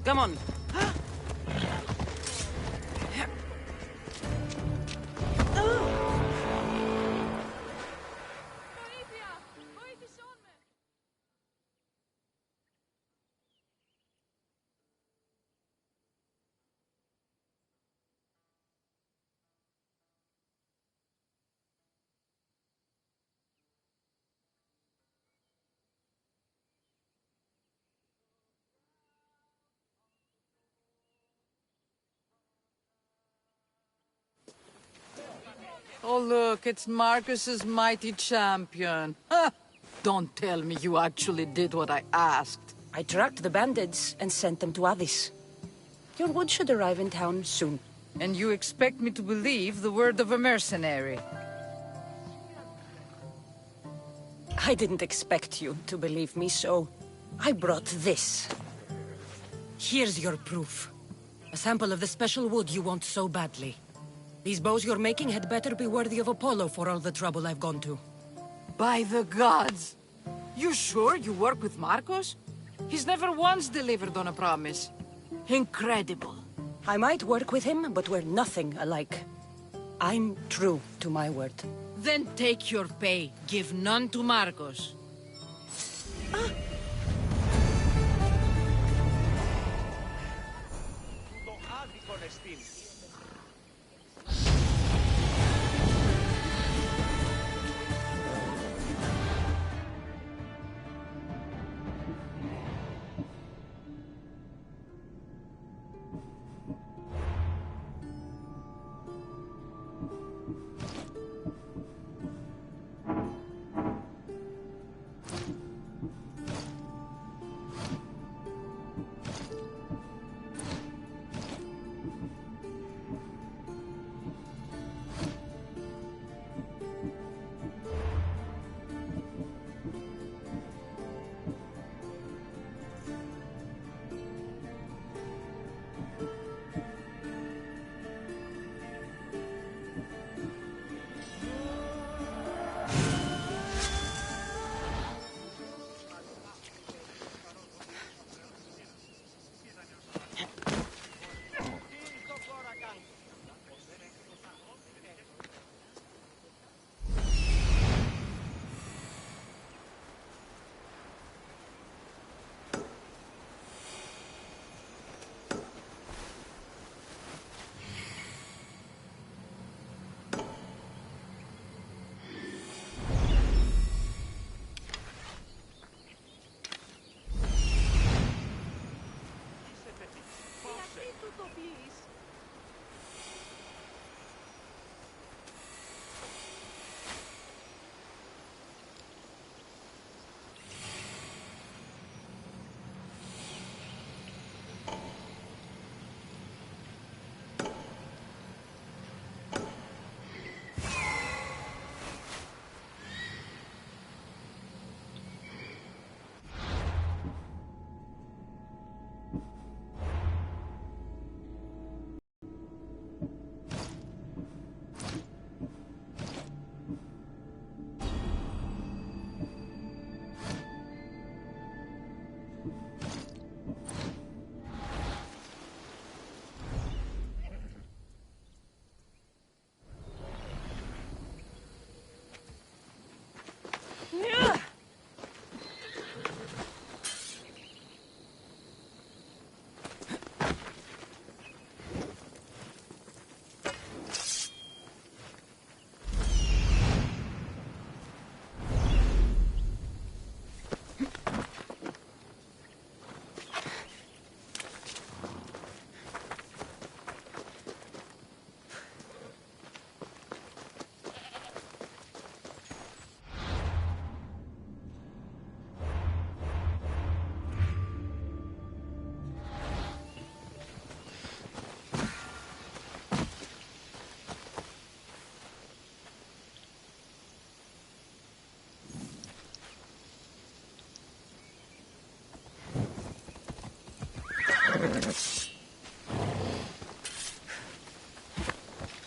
Come on. Oh, look, it's Marcus's mighty champion. Don't tell me you actually did what I asked. I tracked the bandits and sent them to Odyssey. Your wood should arrive in town soon. And you expect me to believe the word of a mercenary? I didn't expect you to believe me, so I brought this. Here's your proof. A sample of the special wood you want so badly. These bows you're making had better be worthy of Apollo for all the trouble I've gone to. By the gods! You sure you work with Marcos? He's never once delivered on a promise. Incredible. I might work with him, but we're nothing alike. I'm true to my word. Then take your pay. Give none to Marcos.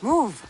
Move.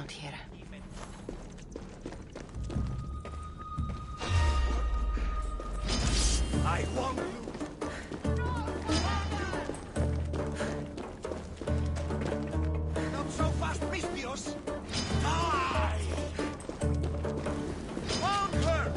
around here. I want you. Not so fast, Pristios. Die! Found her!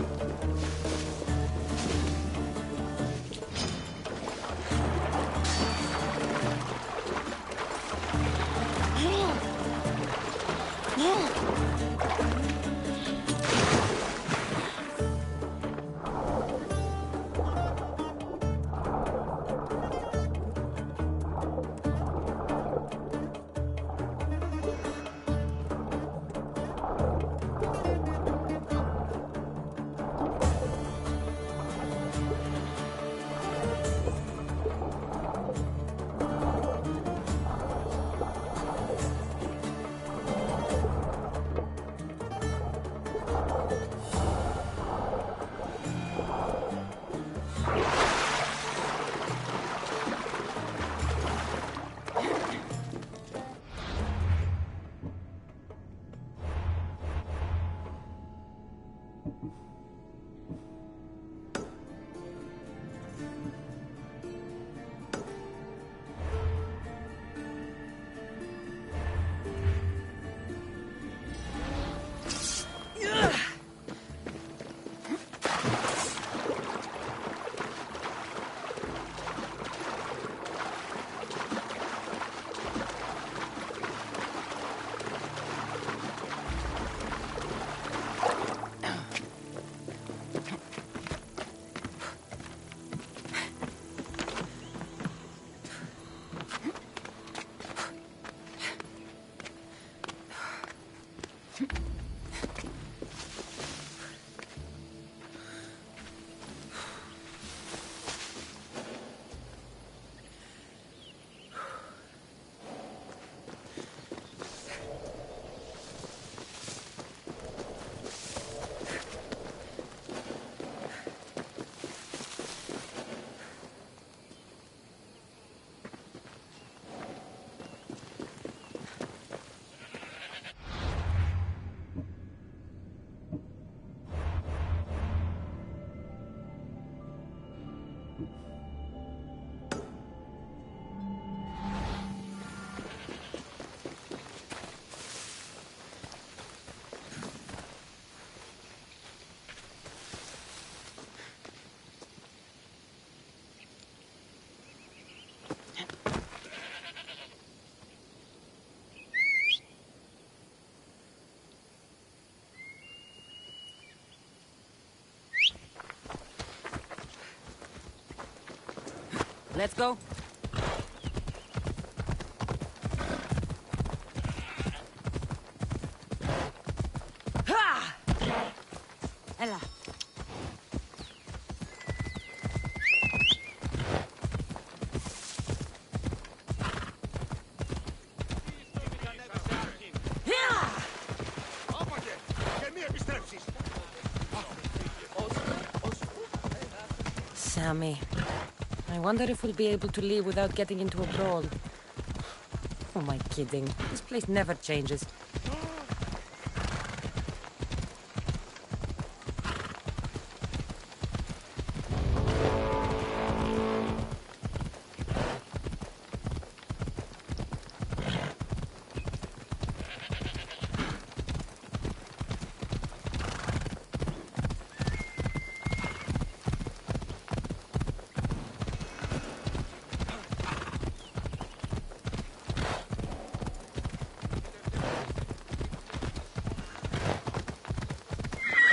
Let's go. Ha! Ella. Sammy. I wonder if we'll be able to leave without getting into a brawl. Oh, am I kidding? This place never changes.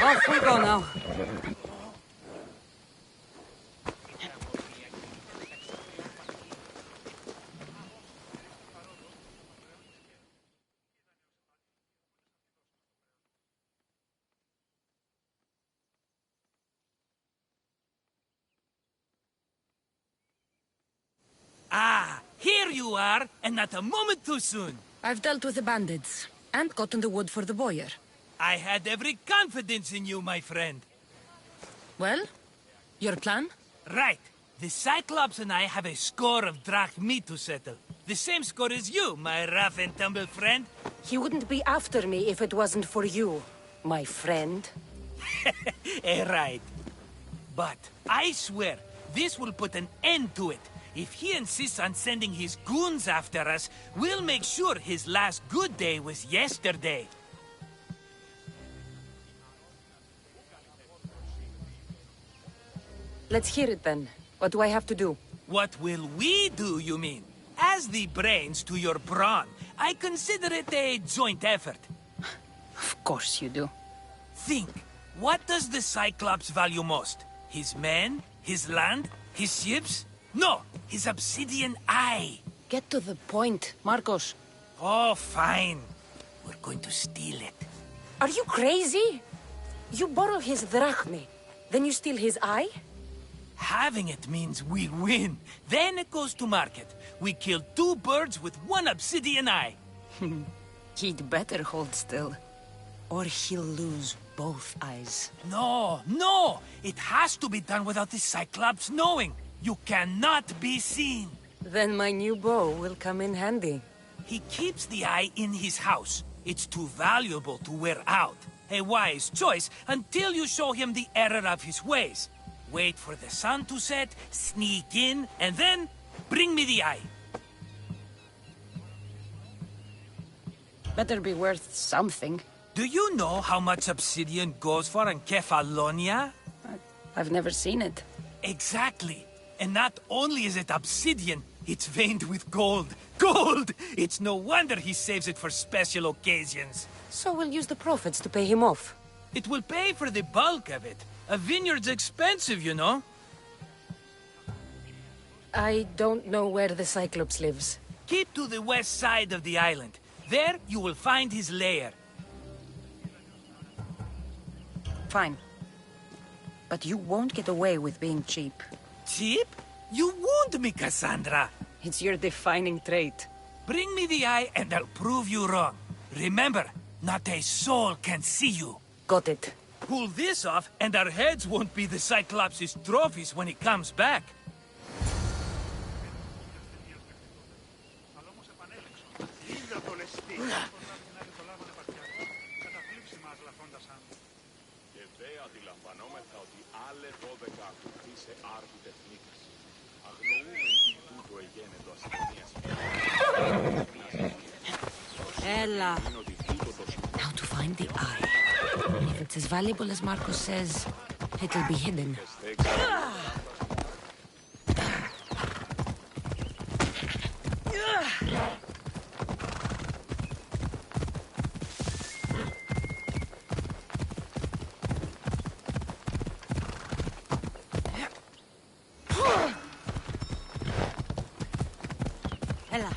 Off we go now. Ah, here you are, and not a moment too soon. I've dealt with the bandits and gotten the wood for the boiler. I had every confidence in you, my friend. Well, your plan? Right. The Cyclops and I have a score of drachmi to settle. The same score as you, my rough and tumble friend. He wouldn't be after me if it wasn't for you, my friend. Right. But I swear, this will put an end to it. If he insists on sending his goons after us, we'll make sure his last good day was yesterday. Let's hear it then. What do I have to do? What will we do, you mean? As the brains to your brawn, I consider it a joint effort. Of course you do. Think, what does the Cyclops value most? His men? His land? His ships? No, his obsidian eye. Get to the point, Marcos. Oh, fine. We're going to steal it. Are you crazy? You borrow his drachmi, then you steal his eye? Having it means we win. Then it goes to market. We kill 2 birds with 1 obsidian eye. He'd better hold still, or he'll lose both eyes. No, no! It has to be done without the Cyclops knowing. You cannot be seen. Then my new bow will come in handy. He keeps the eye in his house. It's too valuable to wear out. A wise choice until you show him the error of his ways. Wait for the sun to set, sneak in, and then bring me the eye. Better be worth something. Do you know how much obsidian goes for in Kefalonia? I've never seen it. Exactly. And not only is it obsidian, it's veined with gold. Gold! It's no wonder he saves it for special occasions. So we'll use the profits to pay him off. It will pay for the bulk of it. A vineyard's expensive, you know. I don't know where the Cyclops lives. Keep to the west side of the island. There you will find his lair. Fine. But you won't get away with being cheap. Cheap? You wound me, Cassandra. It's your defining trait. Bring me the eye and I'll prove you wrong. Remember, not a soul can see you. Got it. Pull this off and our heads won't be the Cyclops' trophies when he comes back. Ella. Now to find the eye. If it's as valuable as Marcos says, it'll be hidden. Ella.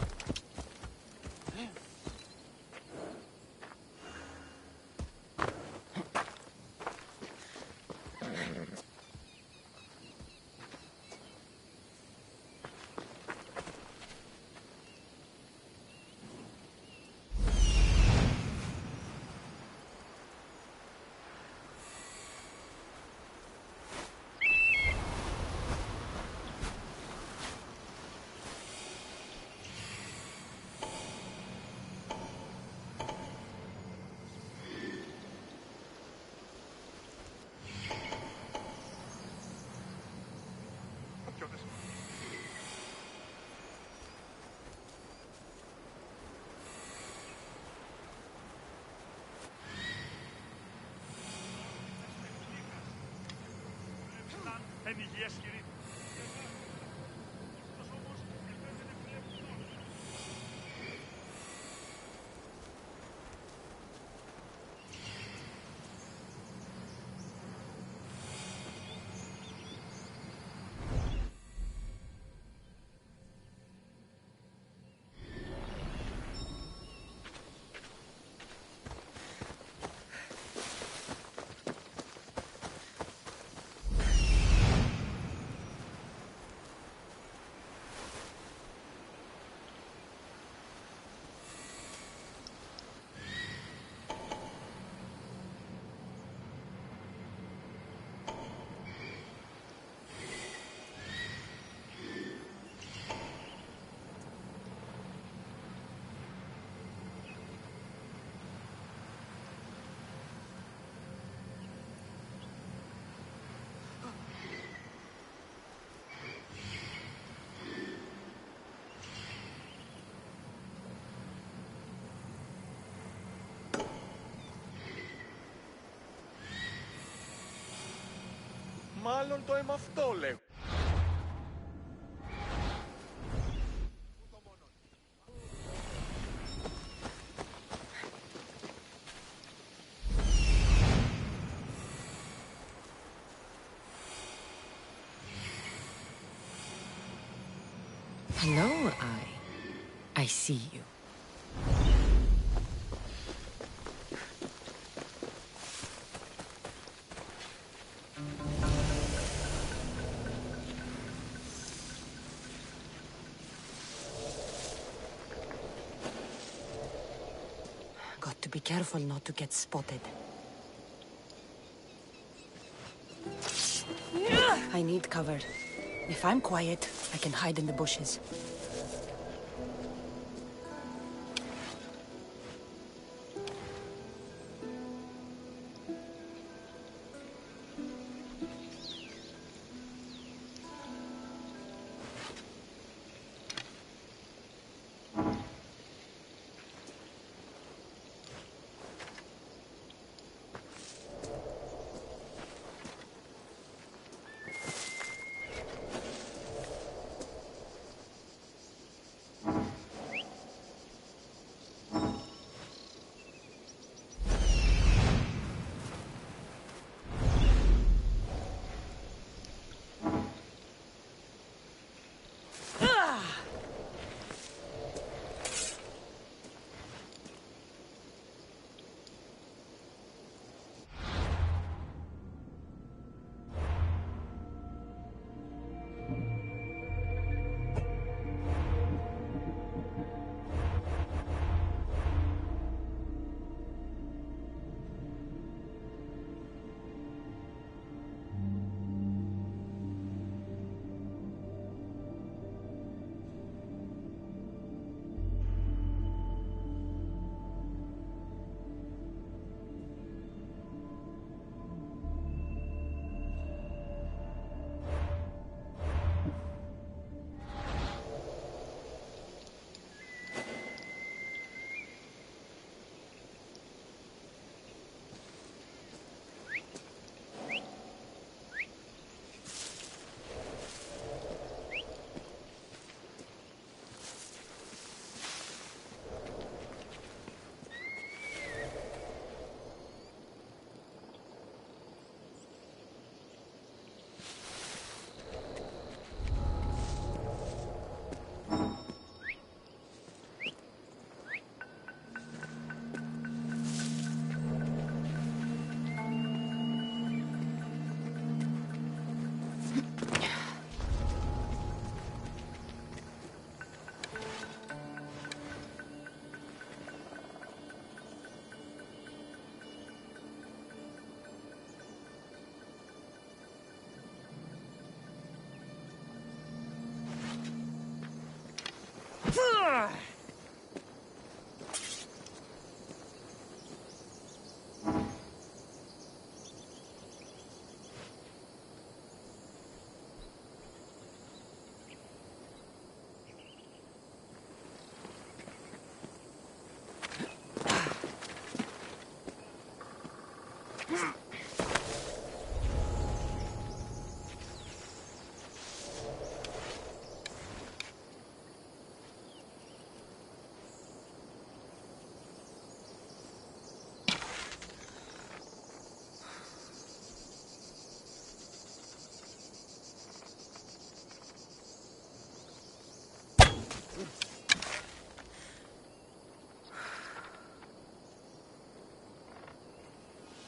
Μάλλον το αίμα αυτό λέγω. Hello, I see you. Got to be careful not to get spotted. I need cover. If I'm quiet, I can hide in the bushes.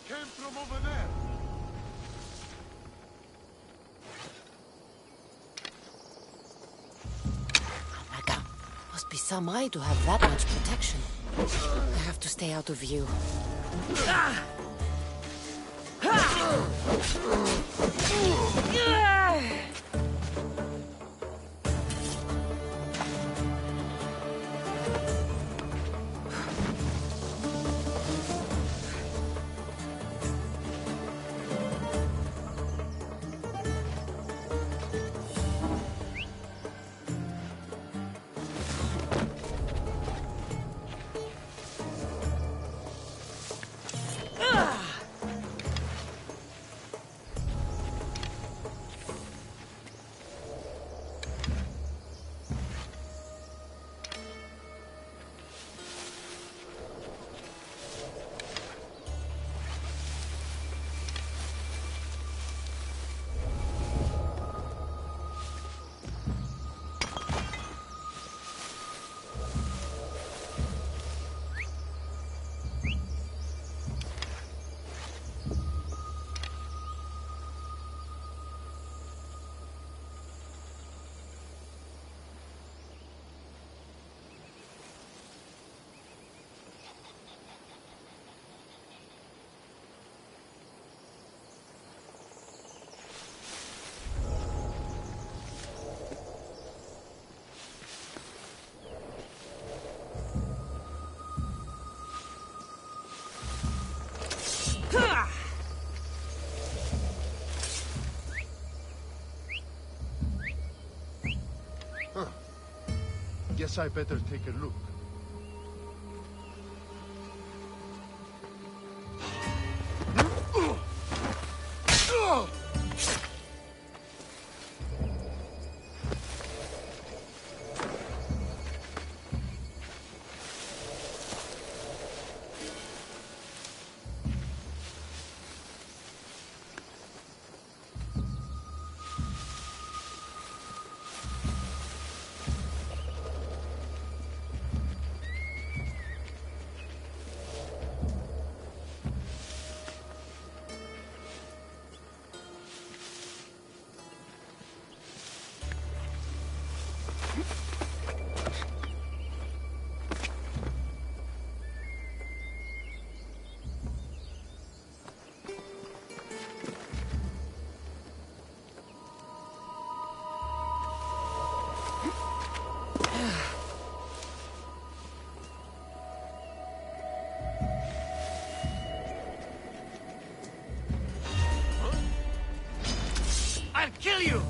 Came from over there. Oh my god. Must be some eye to have that much protection. I have to stay out of view. Guess I better take a look. I'll kill you!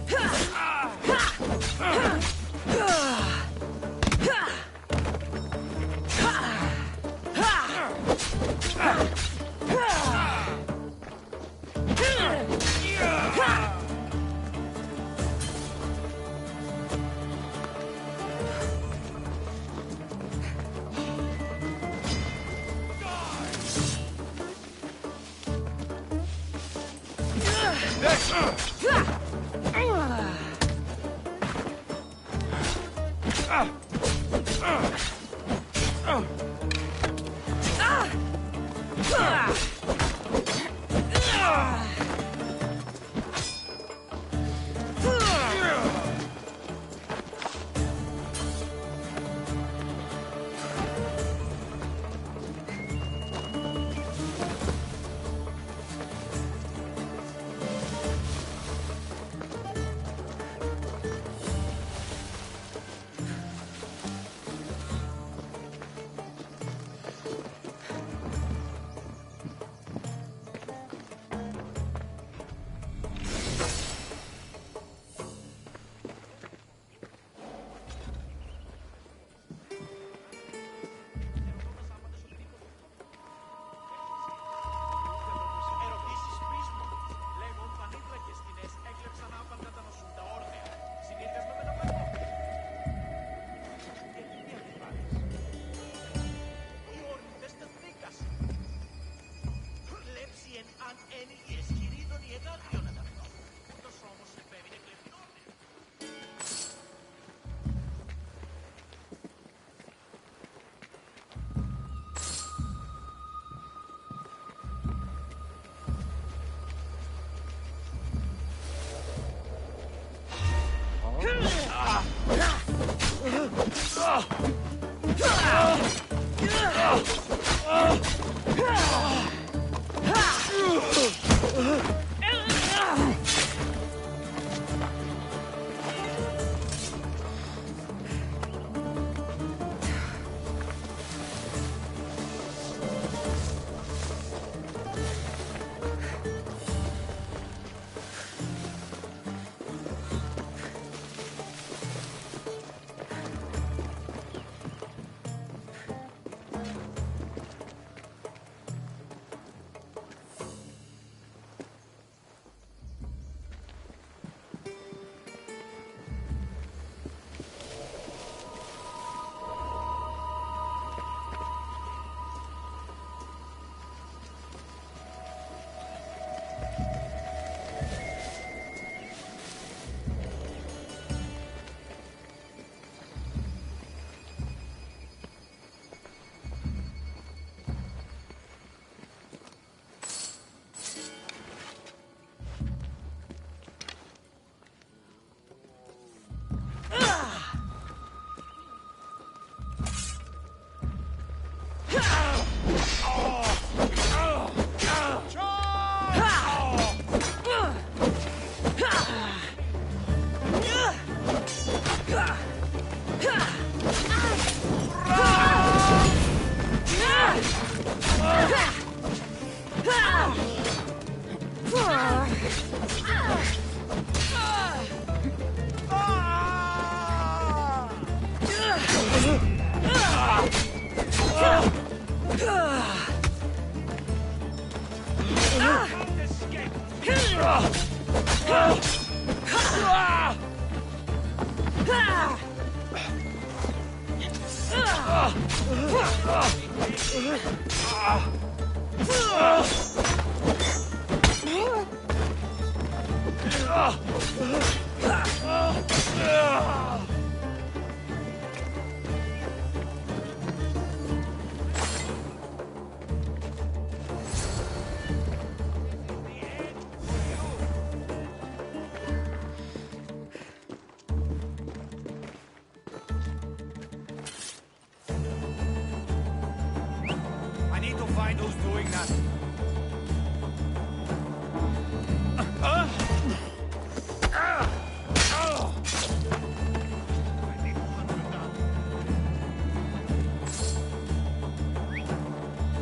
I need to find who's doing that.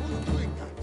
Who's doing that?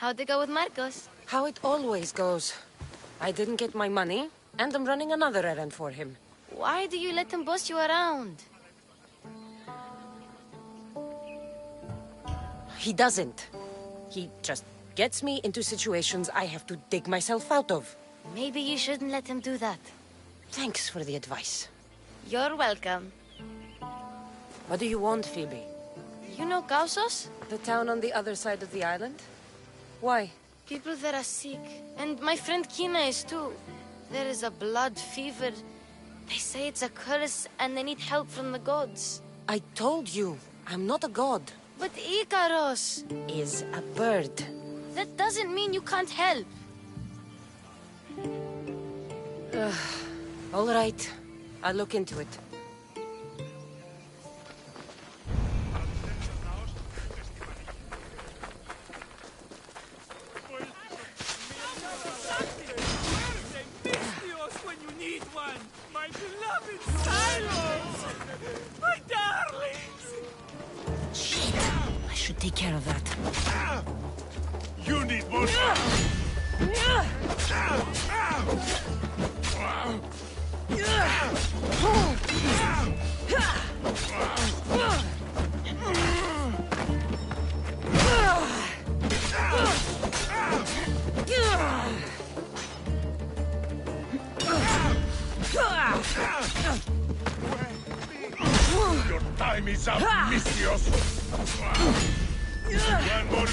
How'd it go with Marcos? How it always goes. I didn't get my money, and I'm running another errand for him. Why do you let him boss you around? He doesn't. He just gets me into situations I have to dig myself out of. Maybe you shouldn't let him do that. Thanks for the advice. You're welcome. What do you want, Phoebe? You know Kausos? The town on the other side of the island? Why? People there are sick. And my friend Kina is too. There is a blood fever. They say it's a curse and they need help from the gods. I told you, I'm not a god. But Icaros! Is a bird. That doesn't mean you can't help. All right, I'll look into it. When you need one, my beloved Silos! My darlings! Shit, I should take care of that. You need more. Your time is up, Misios. One more.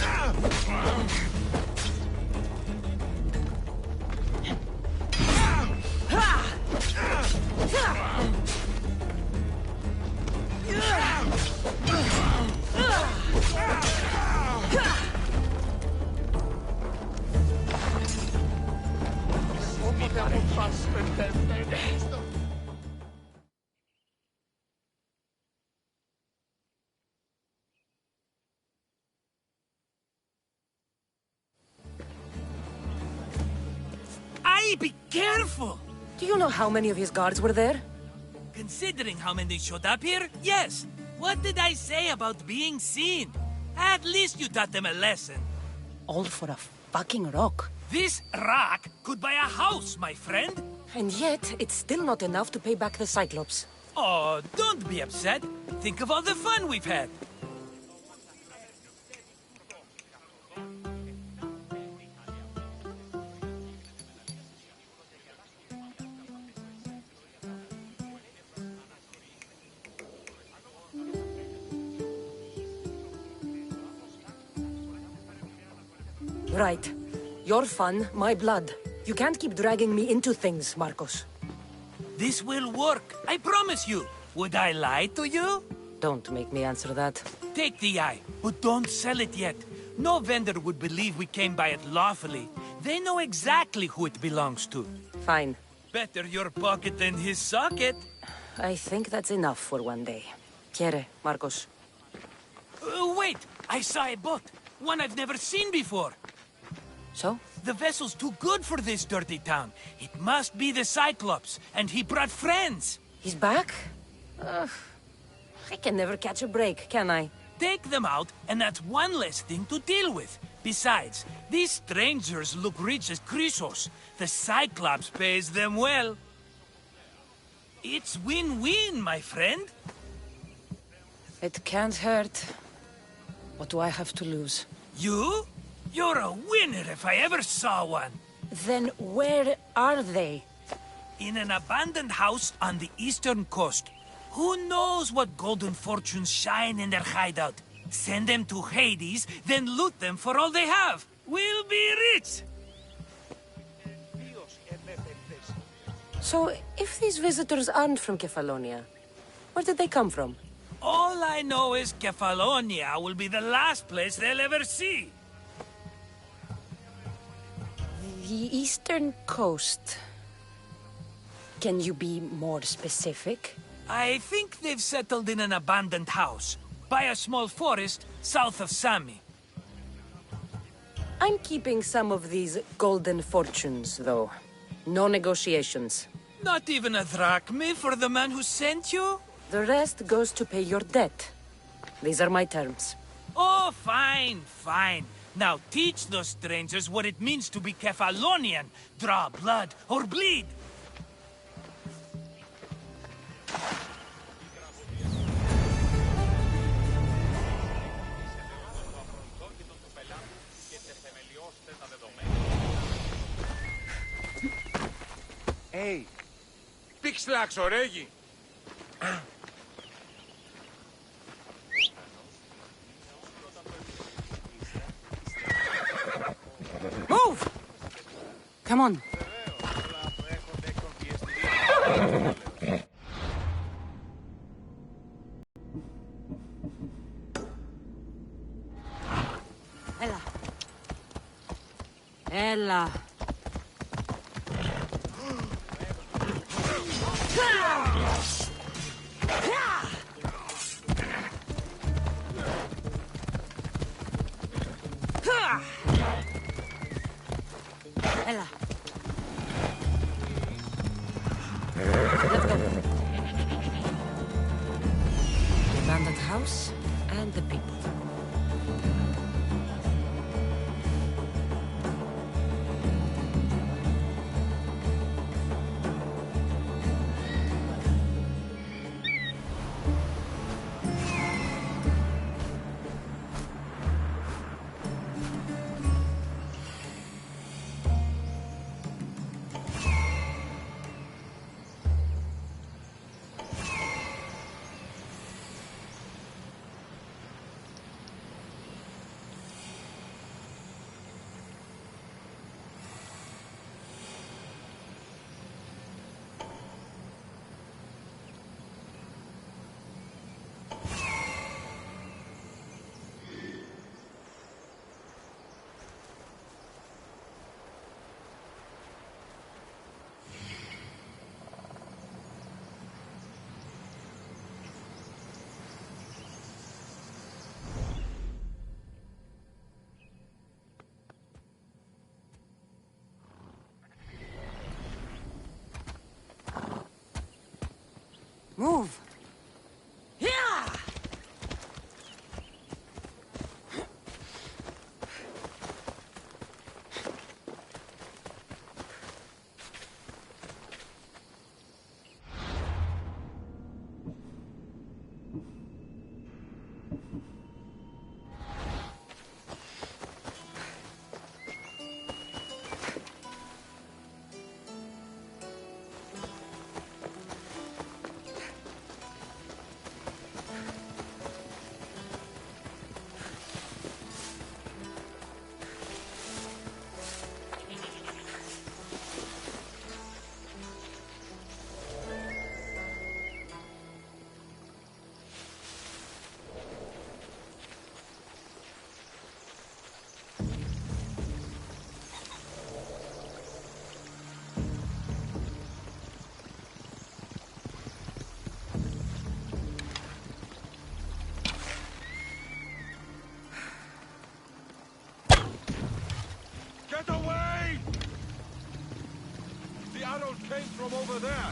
Be careful! Do you know how many of his guards were there? Considering how many showed up here, yes. What did I say about being seen? At least you taught them a lesson. All for a fucking rock. This rock could buy a house, my friend. And yet, it's still not enough to pay back the Cyclops. Oh, don't be upset. Think of all the fun we've had. Right. Your fun, my blood. You can't keep dragging me into things, Marcos. This will work, I promise you. Would I lie to you? Don't make me answer that. Take the eye, but don't sell it yet. No vendor would believe we came by it lawfully. They know exactly who it belongs to. Fine. Better your pocket than his socket. I think that's enough for one day. Quiere, Marcos. Wait! I saw a boat. One I've never seen before. So? The vessel's too good for this dirty town. It must be the Cyclops, and he brought friends. He's back? I can never catch a break, can I? Take them out, and that's one less thing to deal with. Besides, these strangers look rich as Chrysos. The Cyclops pays them well. It's win-win, my friend. It can't hurt. What do I have to lose? You? You're a winner if I ever saw one. Then where are they? In an abandoned house on the eastern coast. Who knows what golden fortunes shine in their hideout? Send them to Hades, then loot them for all they have. We'll be rich! So, if these visitors aren't from Kefalonia, where did they come from? All I know is Kefalonia will be the last place they'll ever see. The eastern coast. Can you be more specific? I think they've settled in an abandoned house, by a small forest south of Sami. I'm keeping some of these golden fortunes, though. No negotiations. Not even a drachme for the man who sent you? The rest goes to pay your debt. These are my terms. Oh, fine, fine. Now teach those strangers what it means to be Kefalonian. Draw blood or bleed. Hey, pixelax oregi. Move! Come on. Ella. Ella. Let's go. The abandoned house and the people. Move! Yeah! Get away! The arrows came from over there.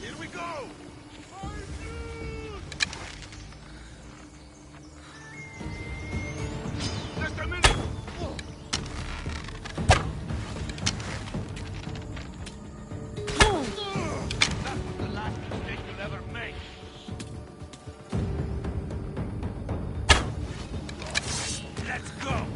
Here we go! Just a minute! That's the last mistake you'll ever make. Let's go!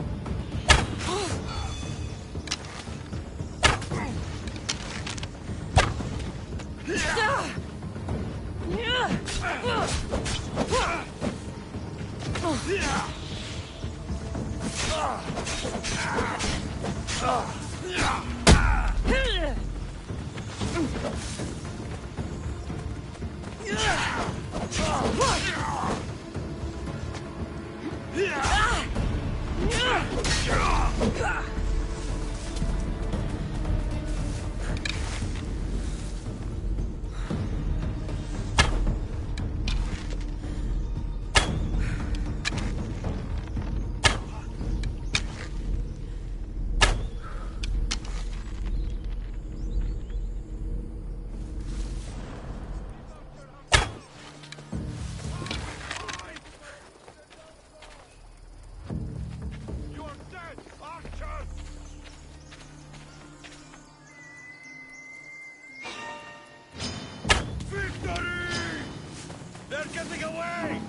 Getting away!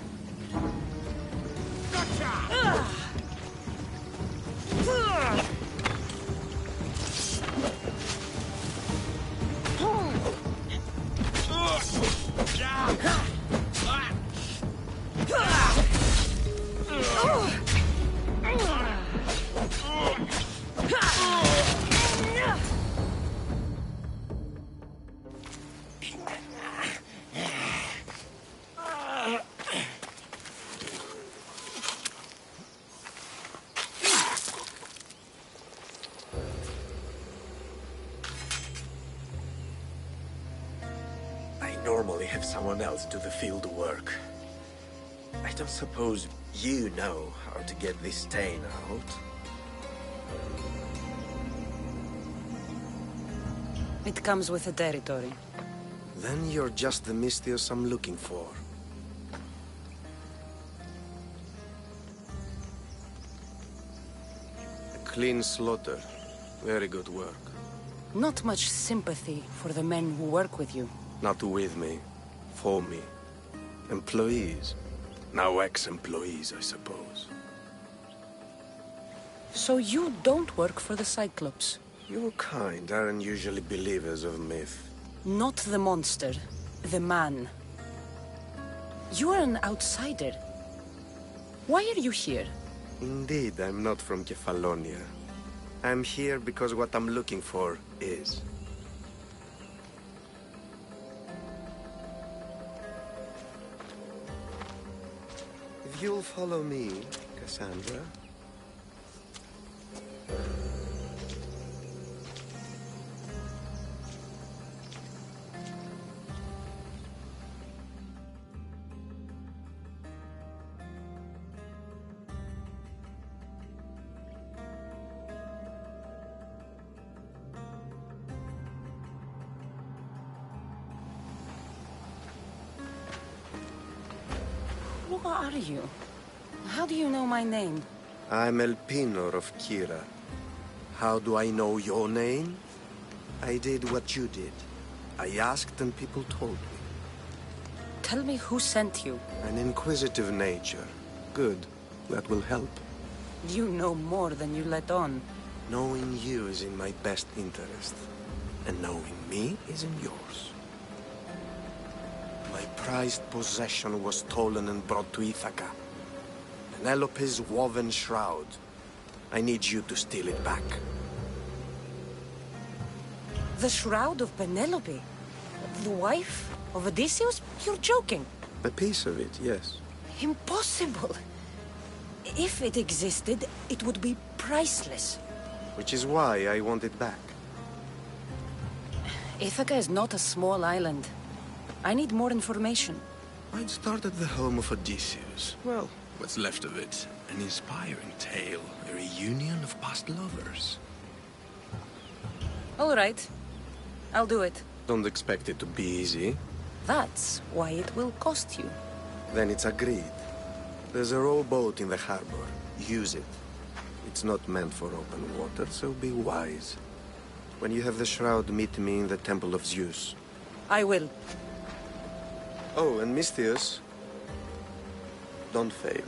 Gotcha! normally have someone else do the field work. I don't suppose you know how to get this stain out. It comes with the territory. Then you're just the Mystios I'm looking for. A clean slaughter. Very good work. Not much sympathy for the men who work with you. Not with me. For me. Employees. Now ex-employees, I suppose. So you don't work for the Cyclops? Your kind aren't usually believers of myth. Not the monster, the man. You are an outsider. Why are you here? Indeed, I'm not from Kefalonia. I'm here because what I'm looking for is. If you'll follow me, Cassandra. Who are you? How do you know my name? I'm Elpinor of Kira. How do I know your name? I did what you did. I asked and people told me. Tell me who sent you. An inquisitive nature. Good. That will help. You know more than you let on. Knowing you is in my best interest. And knowing me is in yours. My prized possession was stolen and brought to Ithaca. Penelope's woven shroud. I need you to steal it back. The Shroud of Penelope? The wife of Odysseus? You're joking. A piece of it, yes. Impossible. If it existed, it would be priceless. Which is why I want it back. Ithaca is not a small island. I need more information. I'd start at the home of Odysseus. Well, what's left of it. An inspiring tale. A reunion of past lovers. All right. I'll do it. Don't expect it to be easy. That's why it will cost you. Then it's agreed. There's a rowboat in the harbor. Use it. It's not meant for open water, so be wise. When you have the shroud, meet me in the Temple of Zeus. I will. Oh, and Mystios, don't fail.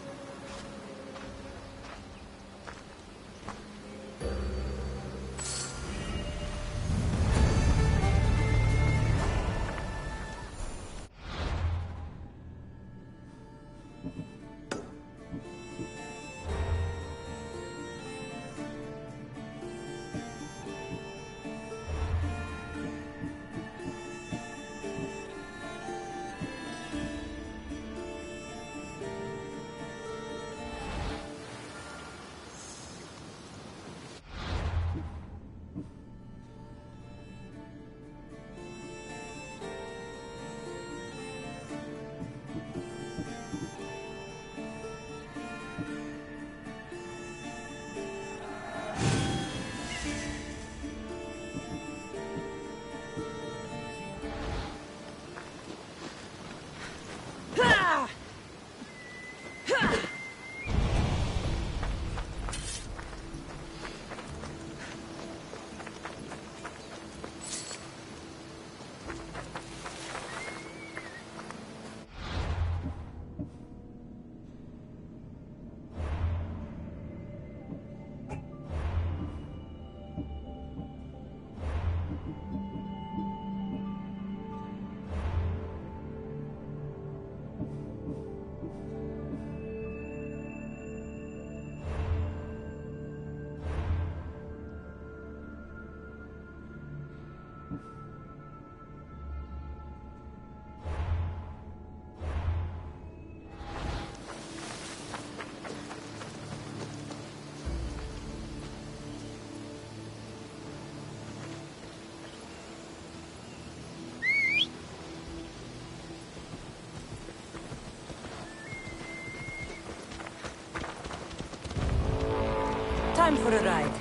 for a ride.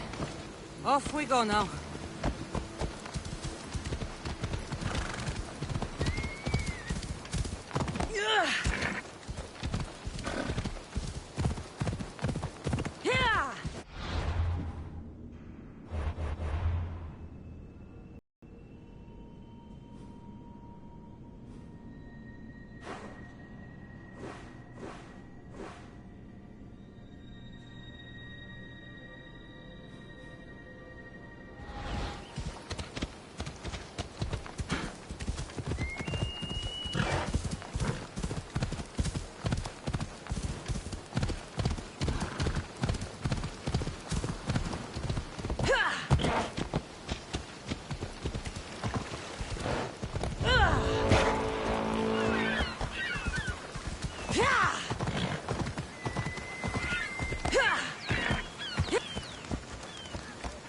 Off we go now.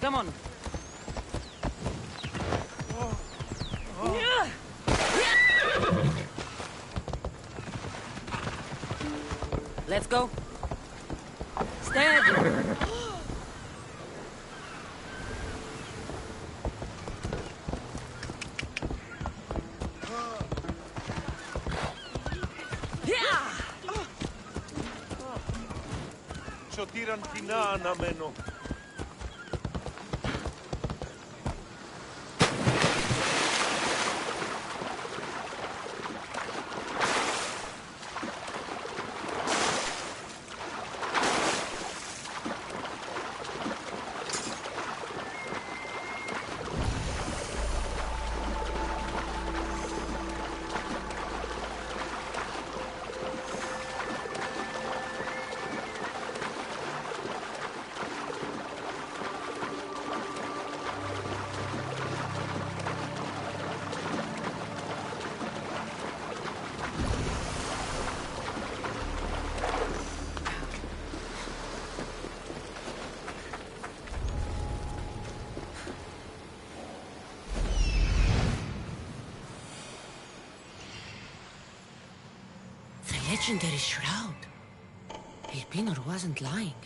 Come on. Let's go. Steady. Σωτήραν κοινά αναμένω. Legendary shroud. Elpinor wasn't lying.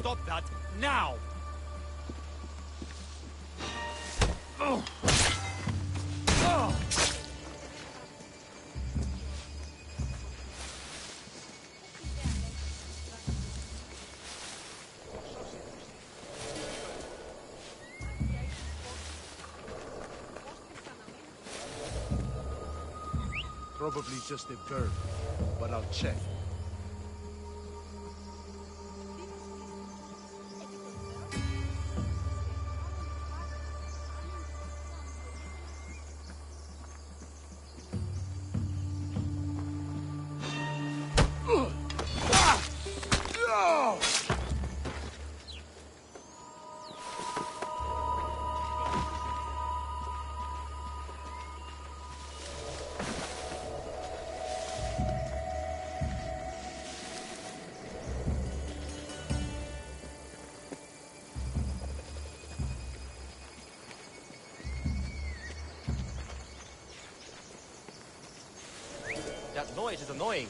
stop that now! Probably just a bird, but I'll check. That noise is annoying.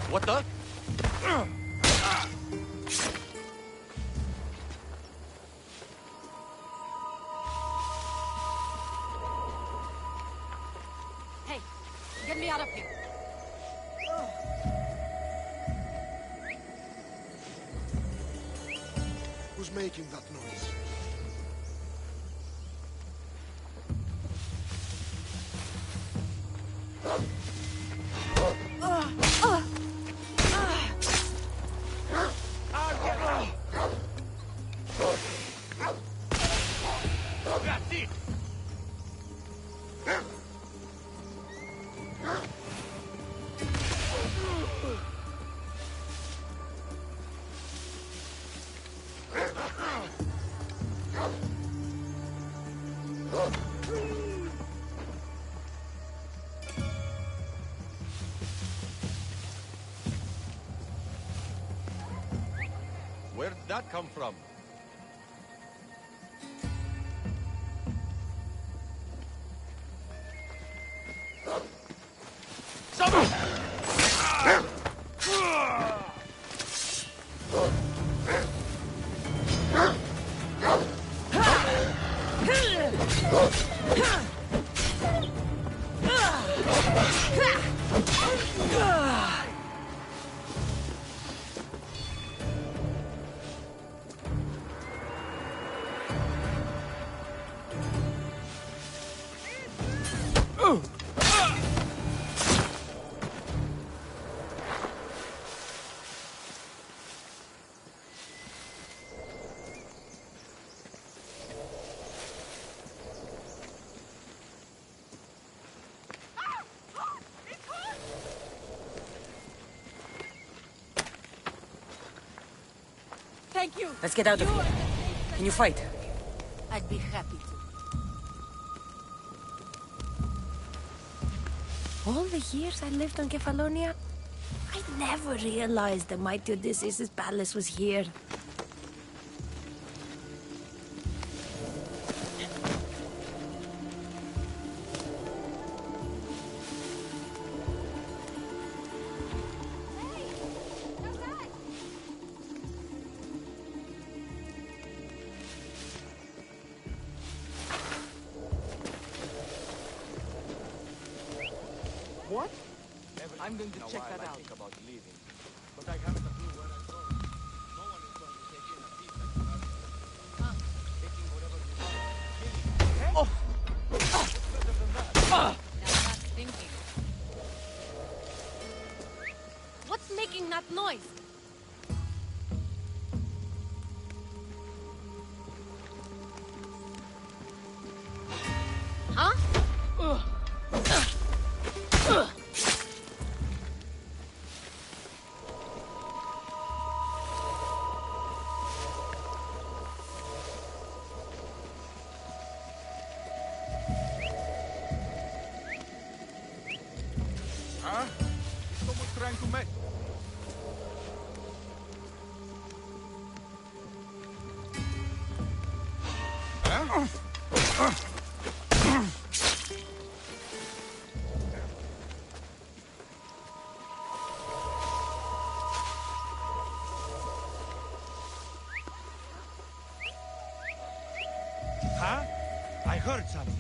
What the? Hey, get me out of here. Who's making that noise? Where'd that come from? Thank you. Let's get out of here. Can you fight? I'd be happy to. All the years I lived on Kefalonia, I never realized the mighty Odysseus' palace was here. What? I'm going to check that out. About leaving, but I haven't a clue where I'm going. No one is going to take in a thief like you have. Taking whatever you want. What's better than that? Now that's thinking. What's making that noise? Huh? Huh? Someone's trying to make... heard something.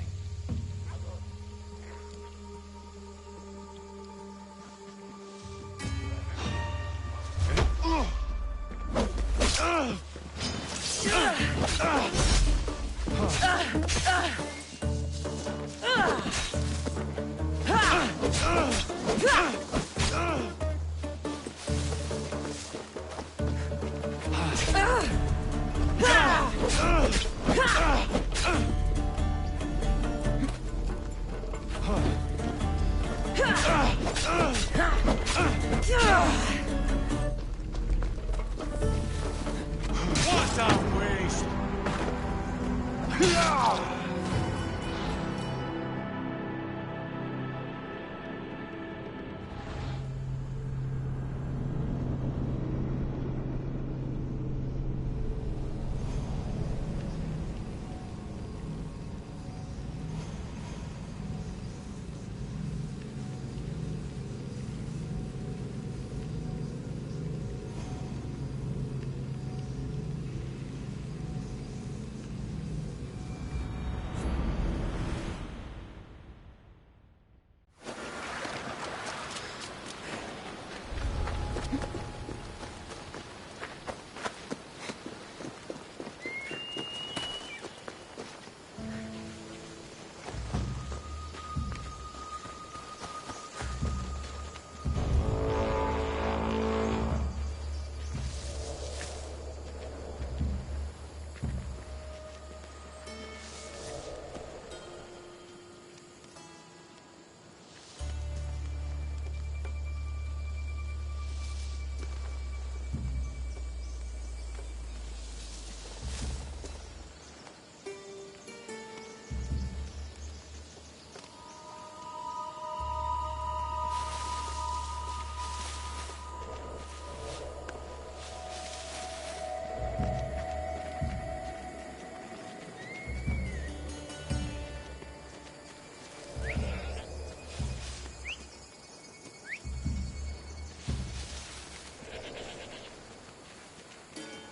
What a waste!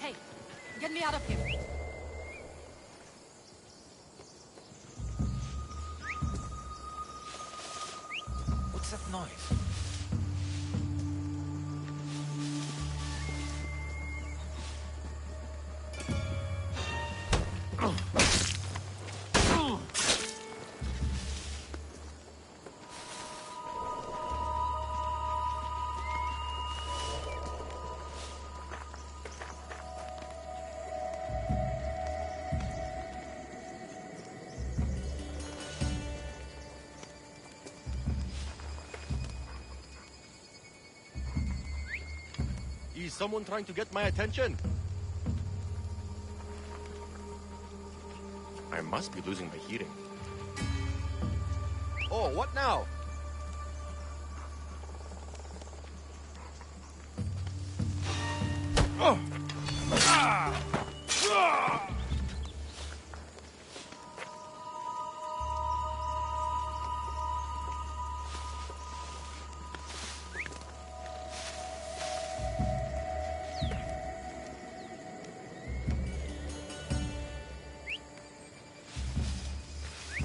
Hey, get me out of here. What's that noise? Is someone trying to get my attention? I must be losing my hearing. Oh, what now? Oh! Ah! Ah!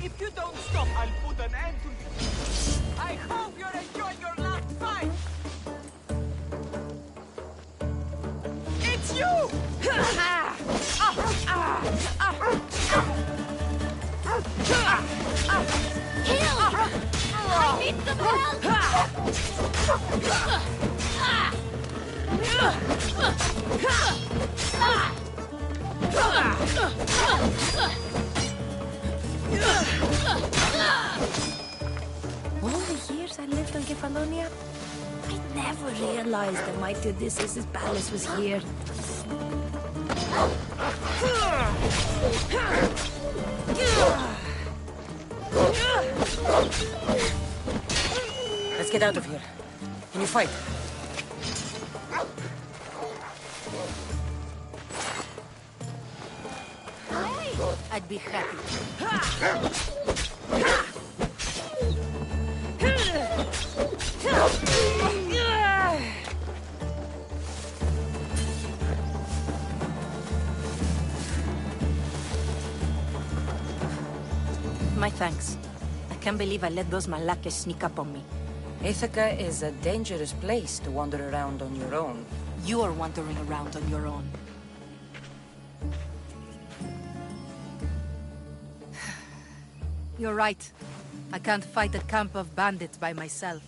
If you don't stop, I'll put an end to you. I hope you're enjoying your last fight. It's you! I need some All the years I lived on Kefalonia, I never realized that mighty Odysseus' palace was here. Let's get out of here. Can you fight? I'd be happy. My thanks. I can't believe I let those Malakas sneak up on me. Ithaca is a dangerous place to wander around on your own. You're wandering around on your own. You're right. I can't fight a camp of bandits by myself.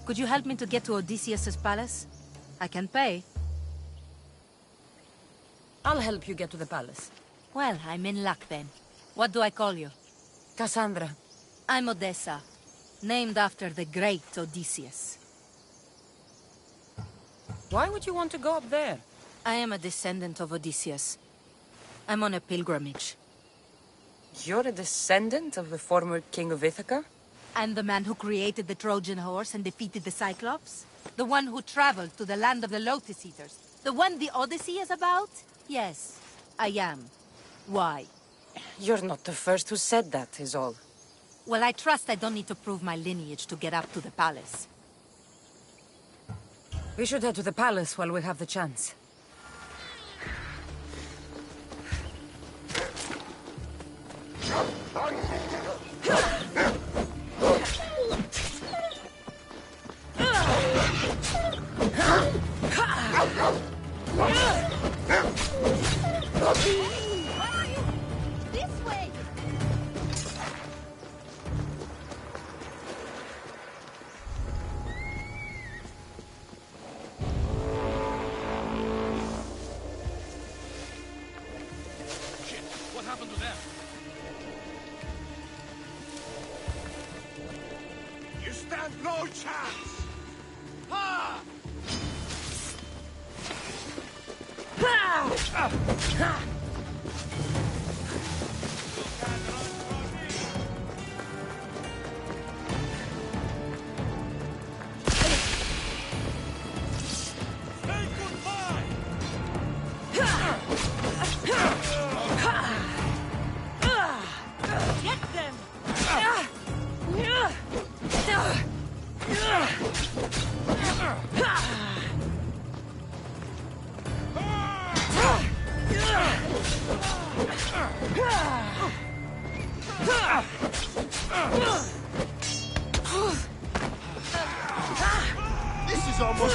Could you help me to get to Odysseus's palace? I can pay. I'll help you get to the palace. Well, I'm in luck then. What do I call you? Cassandra. I'm Odessa, named after the great Odysseus. Why would you want to go up there? I am a descendant of Odysseus. I'm on a pilgrimage. You're a descendant of the former king of Ithaca? I'm the man who created the Trojan horse and defeated the Cyclops. The one who traveled to the land of the Lotus Eaters. The one the Odyssey is about? Yes, I am. Why? You're not the first who said that, is all. Well, I trust I don't need to prove my lineage to get up to the palace. We should head to the palace while we have the chance. This way! Shit, what happened to them? You stand no chance! Ha! Say goodbye! Get them! This is almost...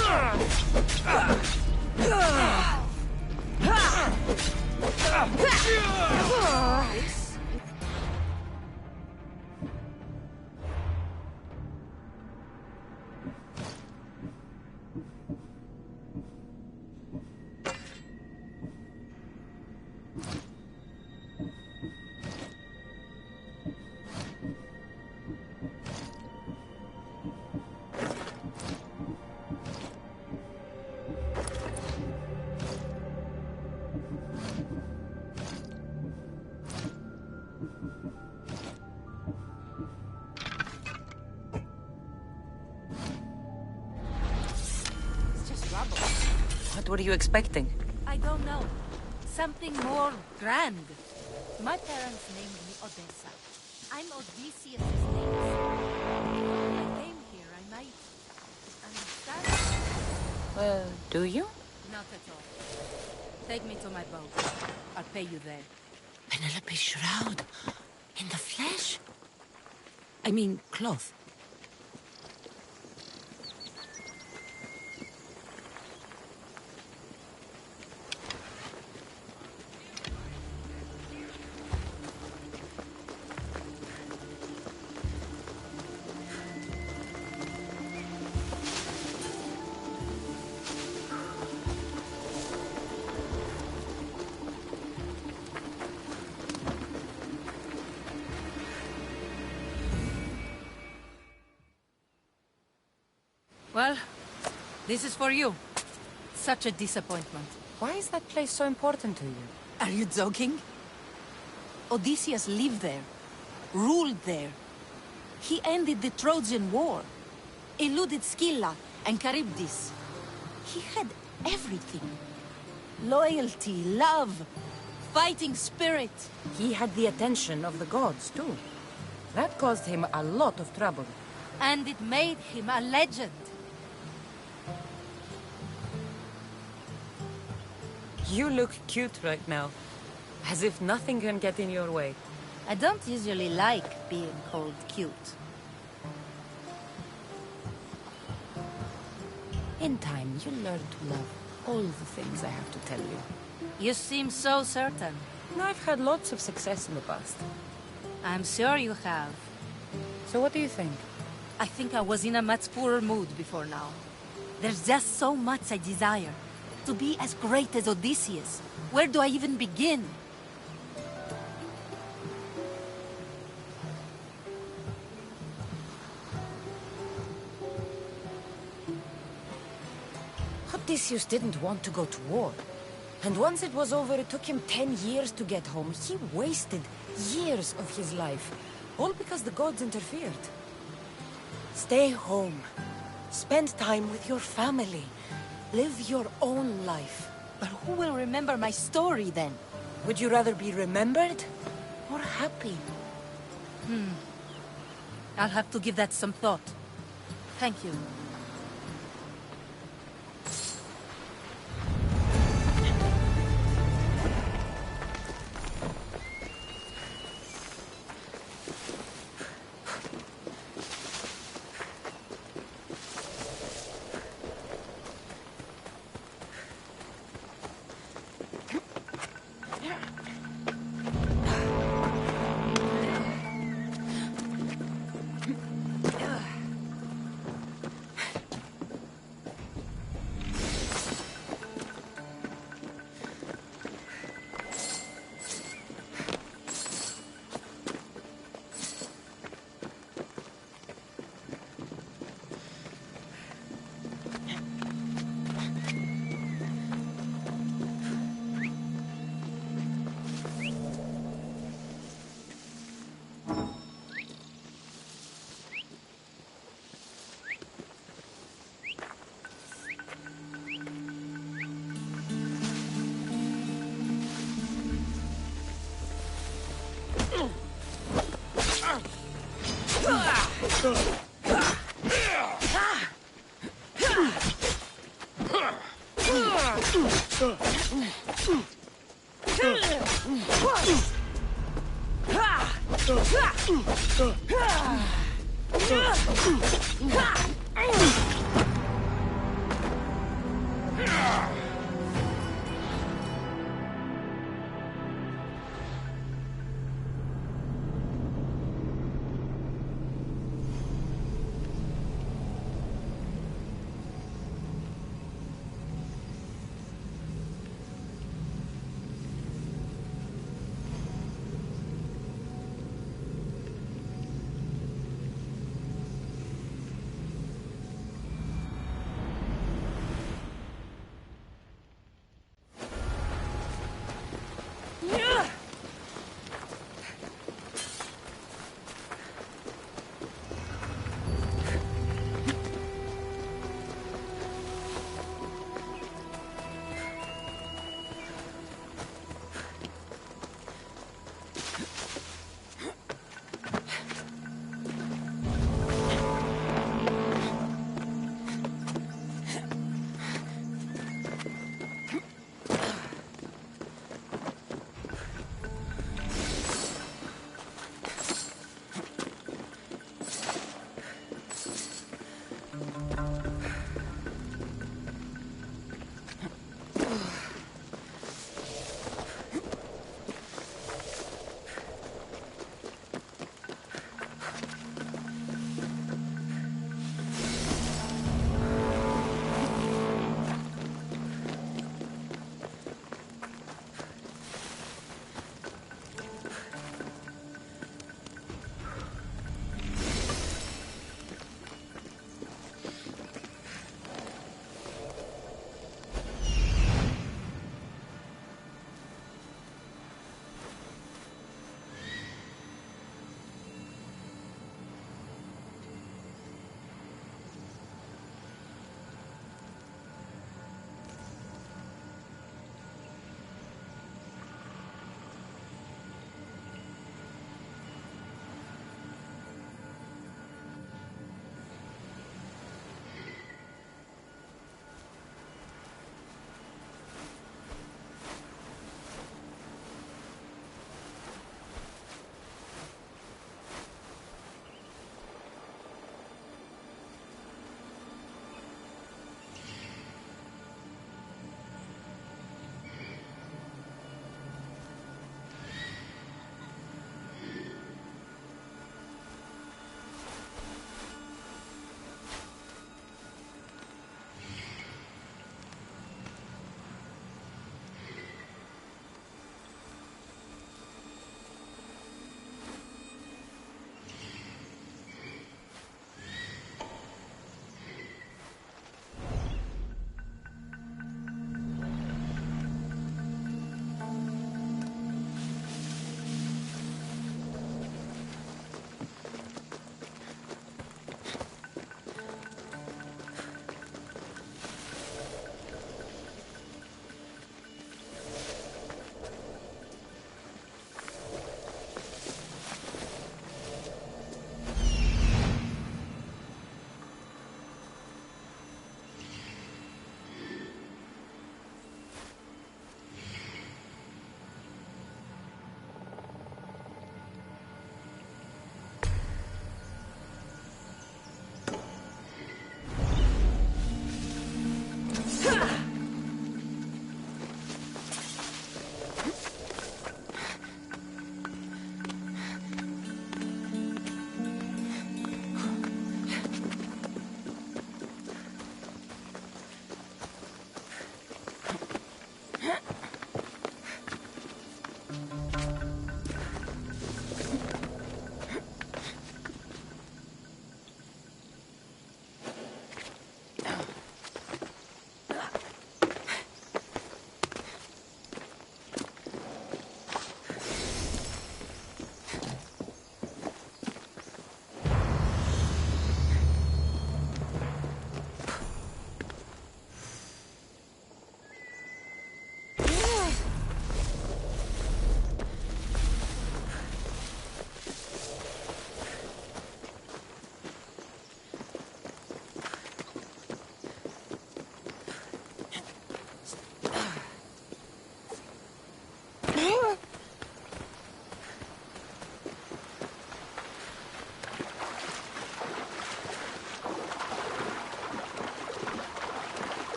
What were you expecting? I don't know. Something more grand. My parents named me Odessa. I'm Odysseus' name. If I came here, I might understand. Do you? Not at all. Take me to my boat. I'll pay you there. Penelope's shroud. In the flesh? I mean, cloth. Well, this is for you. Such a disappointment. Why is that place so important to you? Are you joking? Odysseus lived there, ruled there. He ended the Trojan War, eluded Scylla and Charybdis. He had everything. Loyalty, love, fighting spirit. He had the attention of the gods, too. That caused him a lot of trouble. And it made him a legend. You look cute right now. As if nothing can get in your way. I don't usually like being called cute. In time, you'll learn to love all the things I have to tell you. You seem so certain. I've had lots of success in the past. I'm sure you have. So what do you think? I think I was in a much poorer mood before now. There's just so much I desire. To be as great as Odysseus. Where do I even begin? Odysseus didn't want to go to war. And once it was over, it took him 10 years to get home. He wasted years of his life. All because the gods interfered. Stay home. Spend time with your family. Live your own life. But who will remember my story then? Would you rather be remembered or happy? I'll have to give that some thought. Thank you.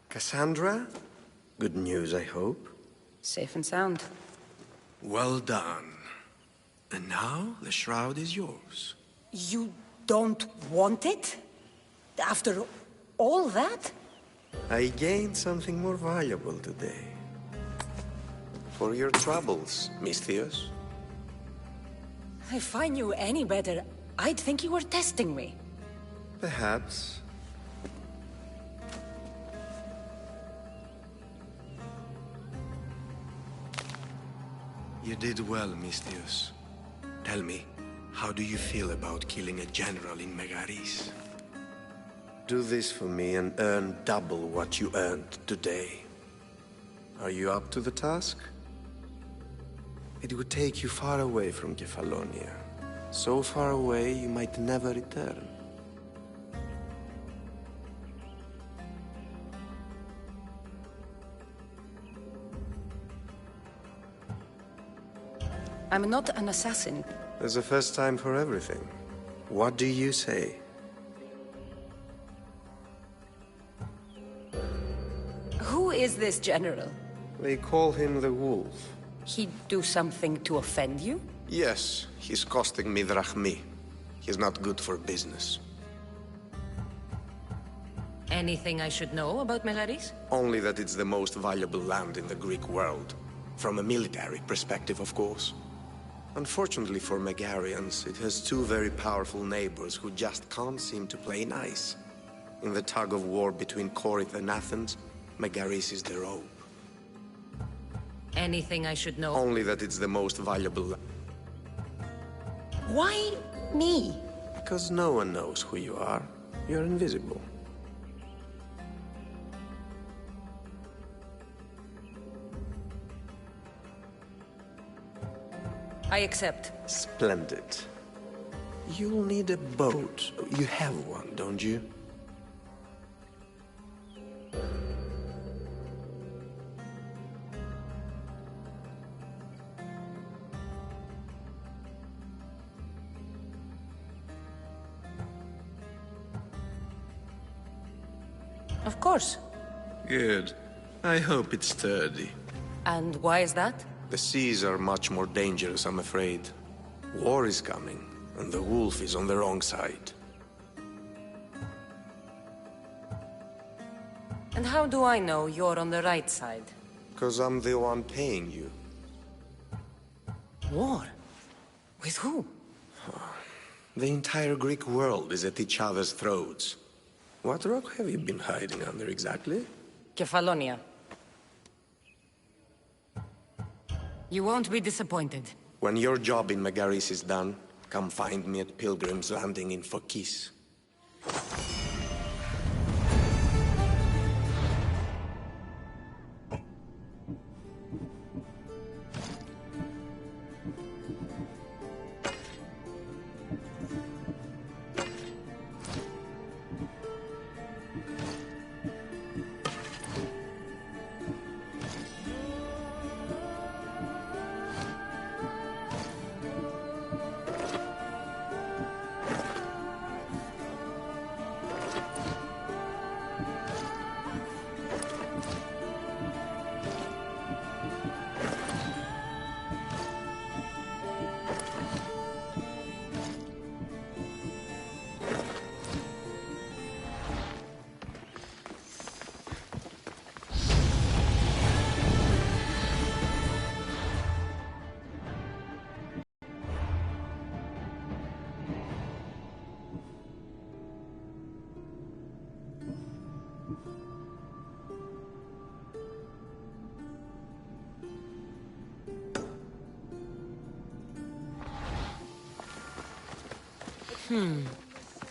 Cassandra? Good news, I hope. Safe and sound. Well done. And now the shroud is yours. You don't want it? After all that? I gained something more valuable today. For your troubles, Misthios. If I knew any better, I'd think you were testing me. Perhaps. You did well, Misthios. Tell me, how do you feel about killing a general in Megaris? Do this for me and earn double what you earned today. Are you up to the task? It would take you far away from Kefalonia. So far away you might never return. I'm not an assassin. There's a first time for everything. What do you say? Who is this general? They call him the Wolf. He'd do something to offend you? Yes, he's costing me drachmi. He's not good for business. Anything I should know about Megaris? Only that it's the most valuable land in the Greek world. From a military perspective, of course. Unfortunately for Megarians, it has two very powerful neighbors who just can't seem to play nice. In the tug-of-war between Corinth and Athens, Megaris is the rope. Anything I should know? Only that it's the most valuable. Why me? Because no one knows who you are. You're invisible. I accept. Splendid. You'll need a boat. You have one, don't you? Of course. Good. I hope it's sturdy. And why is that? The seas are much more dangerous, I'm afraid. War is coming, and the wolf is on the wrong side. And how do I know you're on the right side? Because I'm the one paying you. War? With who? The entire Greek world is at each other's throats. What rock have you been hiding under exactly? Kefalonia. You won't be disappointed. When your job in Megaris is done, come find me at Pilgrim's Landing in Phokis.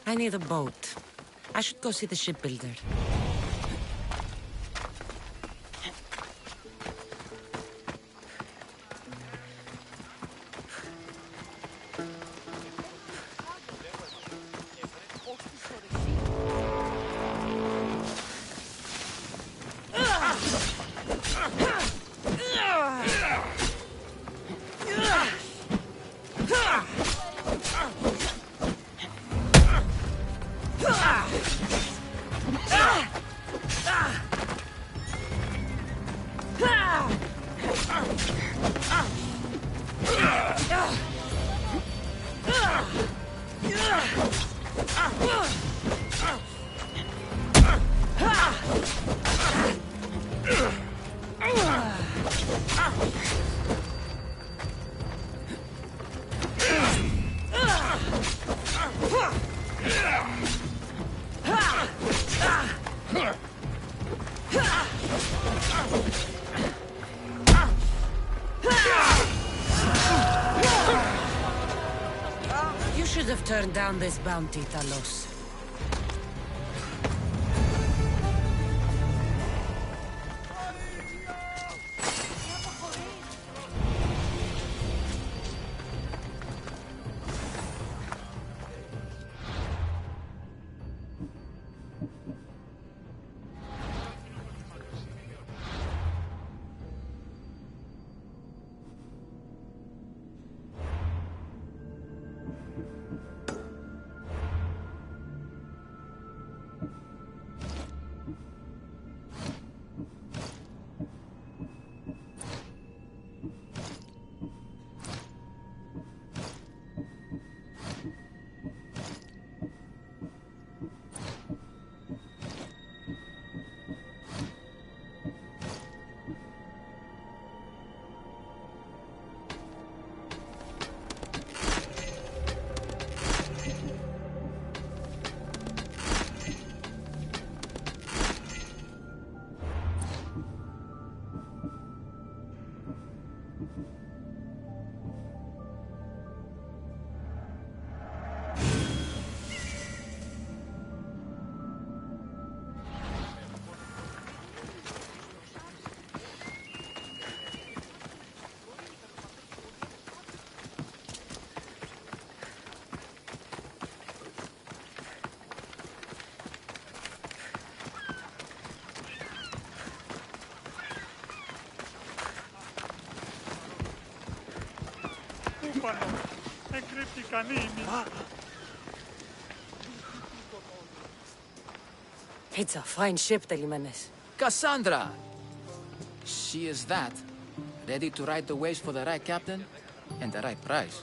I need a boat. I should go see the shipbuilder. You should have turned down this bounty, Talos. It's a fine ship, Telimanes. Cassandra! She is that. Ready to ride the waves for the right captain and the right price.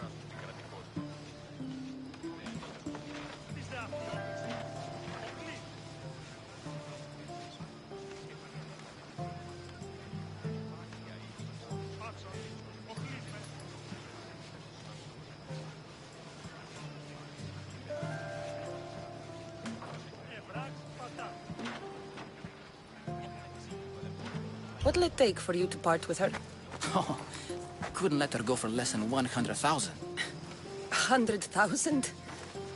What'll it take for you to part with her? Oh, couldn't let her go for less than 100,000. 100,000?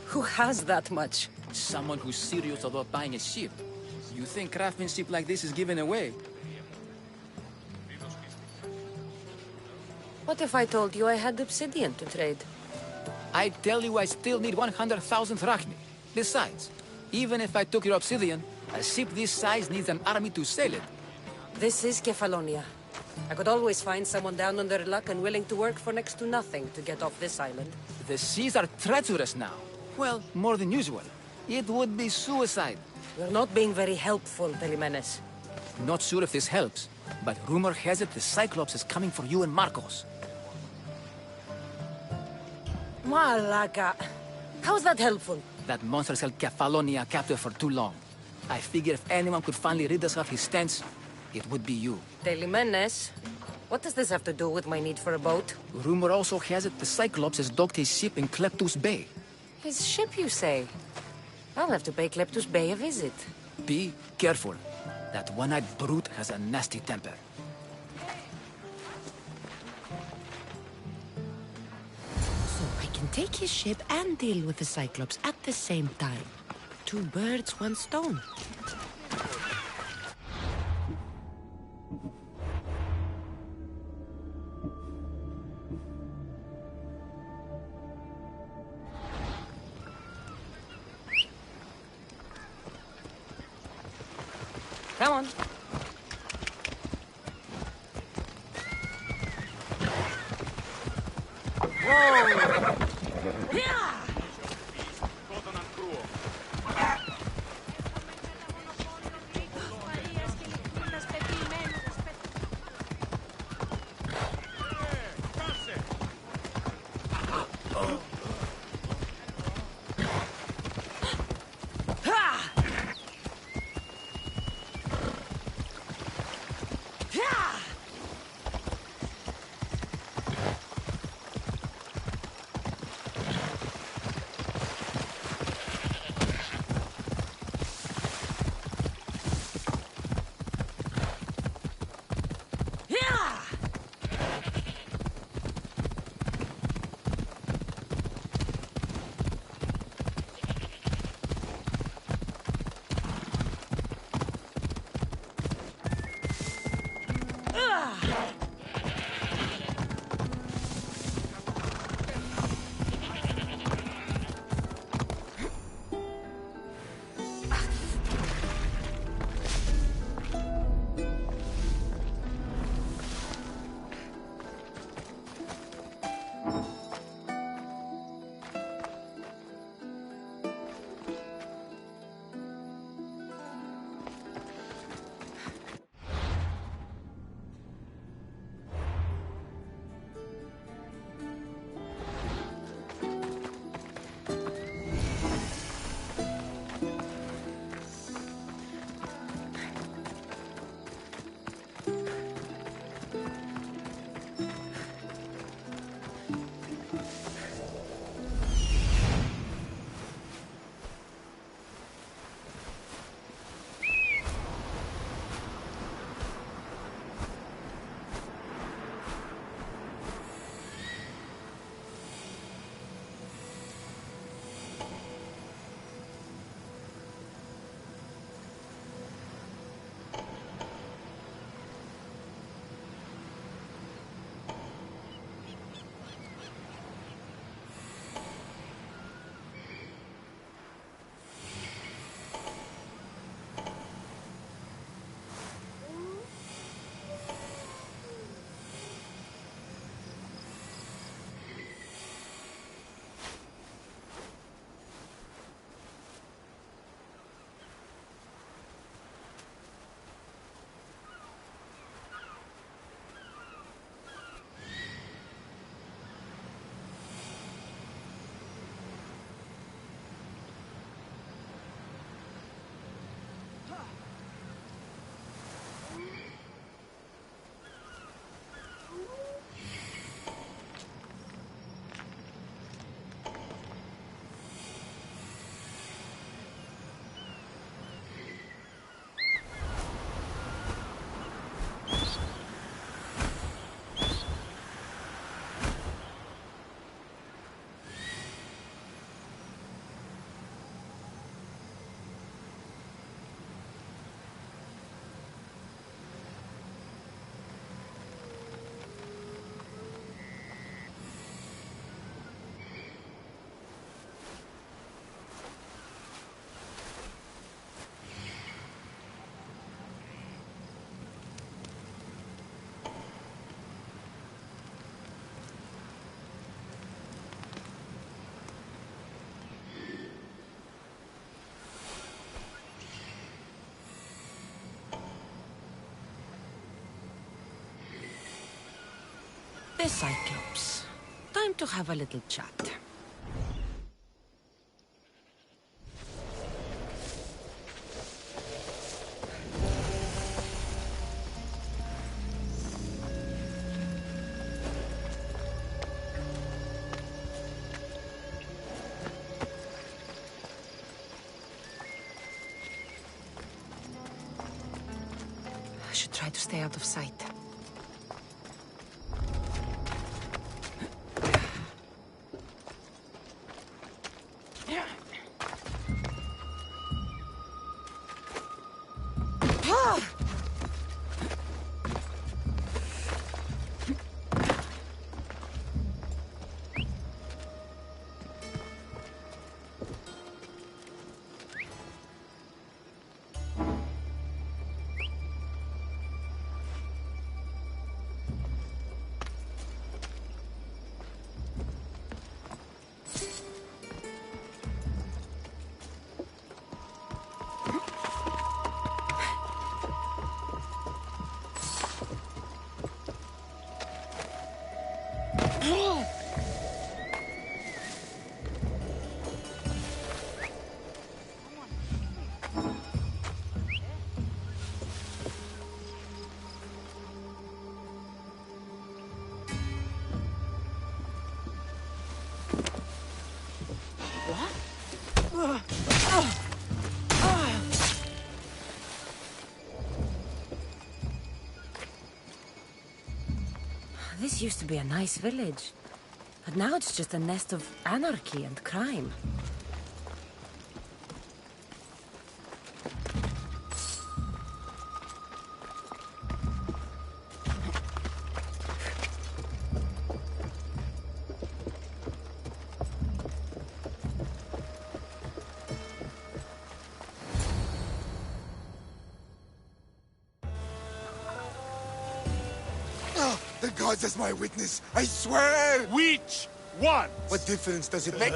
Who has that much? Someone who's serious about buying a ship. You think craftsmanship like this is given away? What if I told you I had obsidian to trade? I tell you I still need 100,000 drachmi. Besides, even if I took your obsidian, a ship this size needs an army to sail it. This is Kefalonia. I could always find someone down on their luck and willing to work for next to nothing to get off this island. The seas are treacherous now. Well, more than usual. It would be suicide. You're not being very helpful, Telimanes. Not sure if this helps, but rumor has it the Cyclops is coming for you and Marcos. Malaka. How's that helpful? That monster's held Kefalonia captive for too long. I figure if anyone could finally rid us of his stench, it would be you. Telimanes, what does this have to do with my need for a boat? Rumor also has it the Cyclops has docked his ship in Kleptus Bay. His ship, you say? I'll have to pay Kleptus Bay a visit. Be careful. That one-eyed brute has a nasty temper. So I can take his ship and deal with the Cyclops at the same time. 2 birds, 1 stone. Come on. The Cyclops. Time to have a little chat. I should try to stay out of sight. This used to be a nice village, but now it's just a nest of anarchy and crime. The gods as my witness, I swear! Which one? What difference does it make?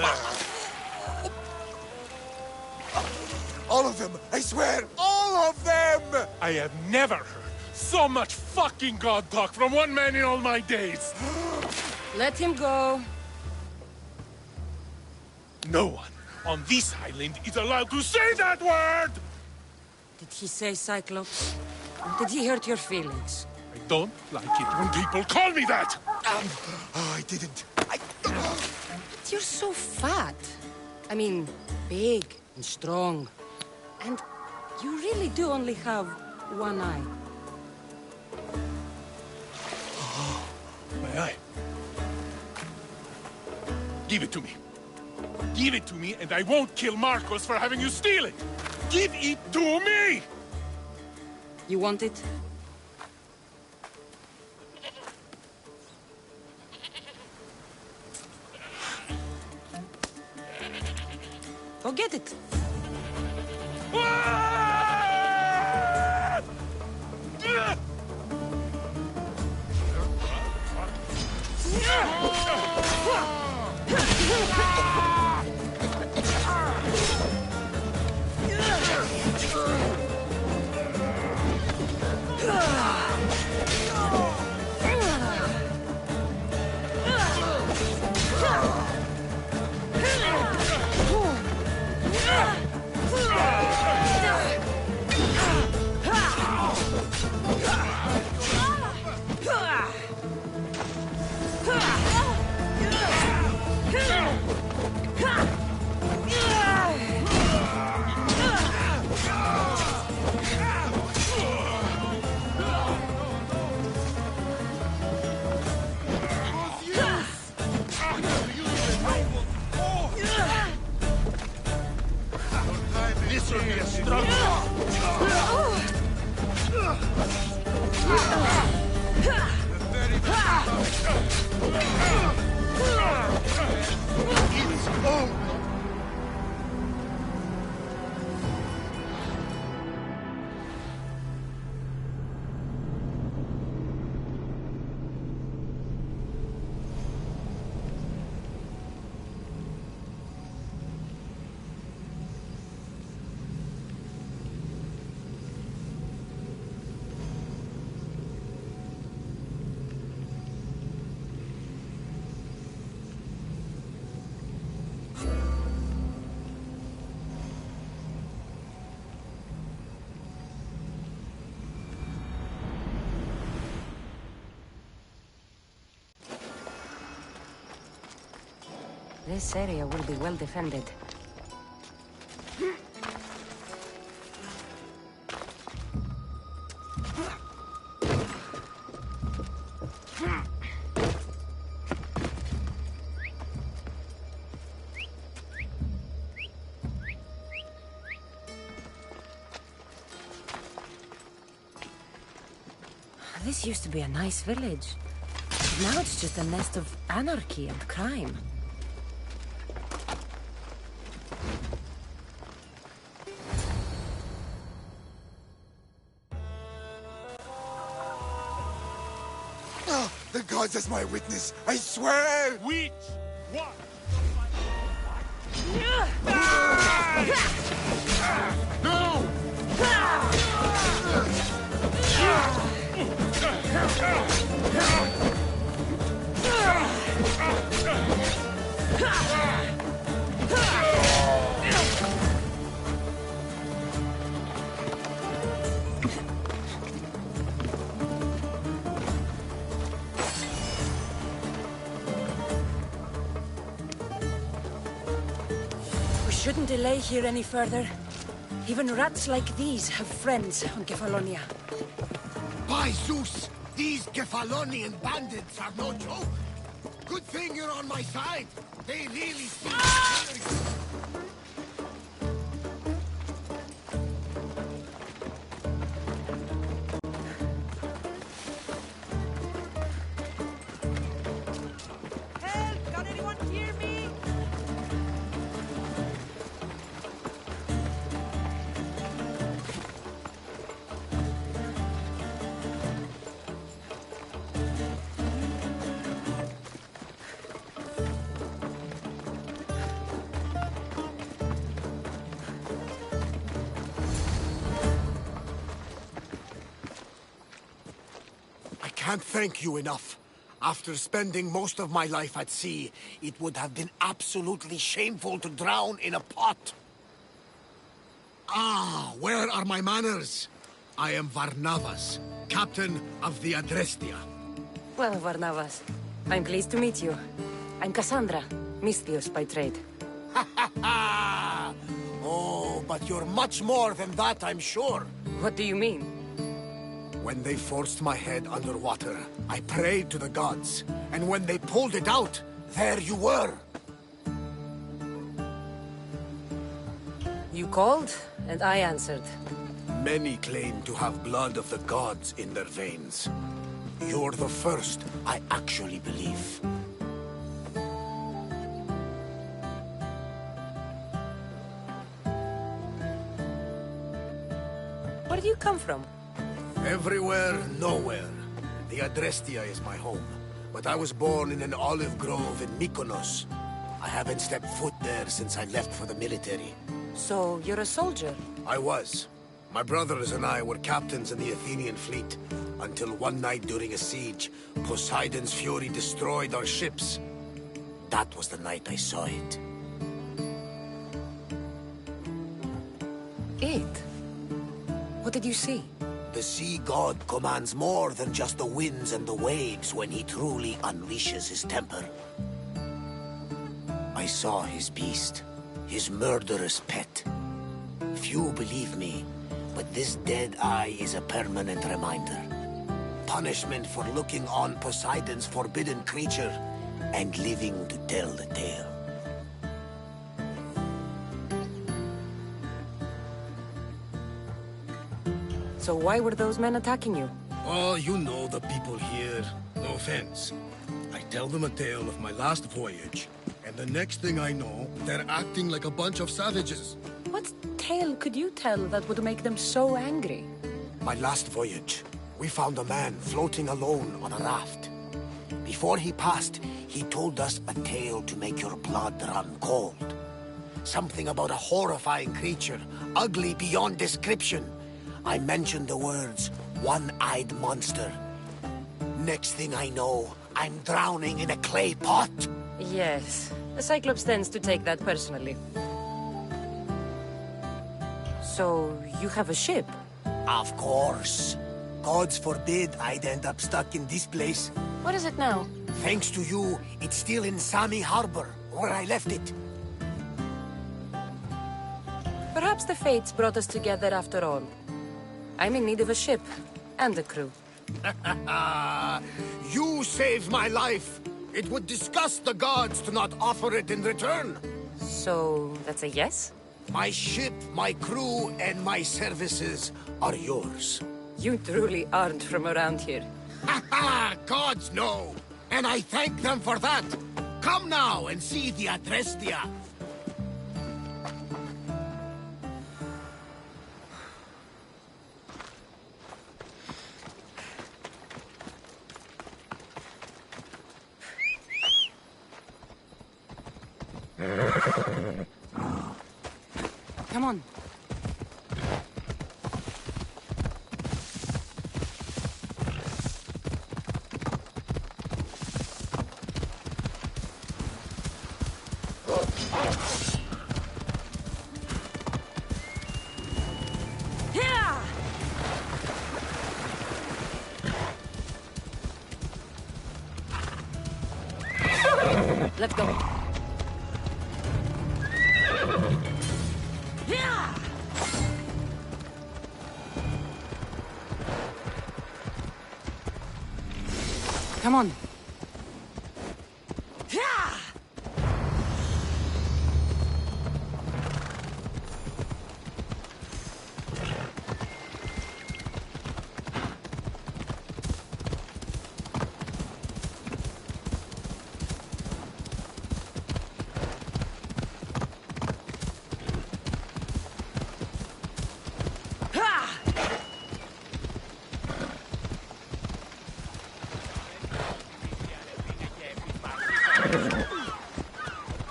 All of them, I swear, all of them! I have never heard so much fucking god talk from one man in all my days. Let him go. No one on this island is allowed to say that word! Did he say Cyclops? Or did he hurt your feelings? I don't like it when people call me that! Oh, I didn't. But you're so fat. I mean, big and strong. And you really do only have one eye. My eye. Give it to me. Give it to me, and I won't kill Marcos for having you steal it! Give it to me! You want it? Go get it. This area will be well defended. This used to be a nice village. Now it's just a nest of anarchy and crime. Oh, the gods as my witness, I swear! Witch! What? No! We shouldn't delay here any further. Even rats like these have friends on Kefalonia. By Zeus, these Kefalonian bandits are no joke. Good thing you're on my side. They really seem Help! Can anyone hear me? I can't thank you enough. After spending most of my life at sea, it would have been absolutely shameful to drown in a pot. Ah, where are my manners? I am Varnavas, captain of the Adrestia. Well, Varnavas, I'm pleased to meet you. I'm Cassandra, Misthios by trade. Oh, but you're much more than that, I'm sure. What do you mean? When they forced my head underwater, I prayed to the gods. And when they pulled it out, there you were. You called, and I answered. Many claim to have blood of the gods in their veins. You're the first I actually believe. Where do you come from? Everywhere, nowhere. The Adrestia is my home, but I was born in an olive grove in Mykonos. I haven't stepped foot there since I left for the military. So, you're a soldier? I was. My brothers and I were captains in the Athenian fleet, until one night during a siege, Poseidon's fury destroyed our ships. That was the night I saw it. It? What did you see? The sea god commands more than just the winds and the waves when he truly unleashes his temper. I saw his beast, his murderous pet. Few believe me, but this dead eye is a permanent reminder. Punishment for looking on Poseidon's forbidden creature and living to tell the tale. So why were those men attacking you? Oh, you know the people here. No offense. I tell them a tale of my last voyage, and the next thing I know, they're acting like a bunch of savages. What tale could you tell that would make them so angry? My last voyage, we found a man floating alone on a raft. Before he passed, he told us a tale to make your blood run cold. Something about a horrifying creature, ugly beyond description. I mentioned the words, one-eyed monster. Next thing I know, I'm drowning in a clay pot. Yes, the Cyclops tends to take that personally. So, you have a ship? Of course. Gods forbid I'd end up stuck in this place. What is it now? Thanks to you, it's still in Sami Harbor, where I left it. Perhaps the fates brought us together after all. I'm in need of a ship and a crew. You saved my life. It would disgust the gods to not offer it in return. So, that's a yes? My ship, my crew, and my services are yours. You truly aren't from around here. Ha ha! Gods know! And I thank them for that! Come now and see the Adrestia! Come on. Let's go. Come on.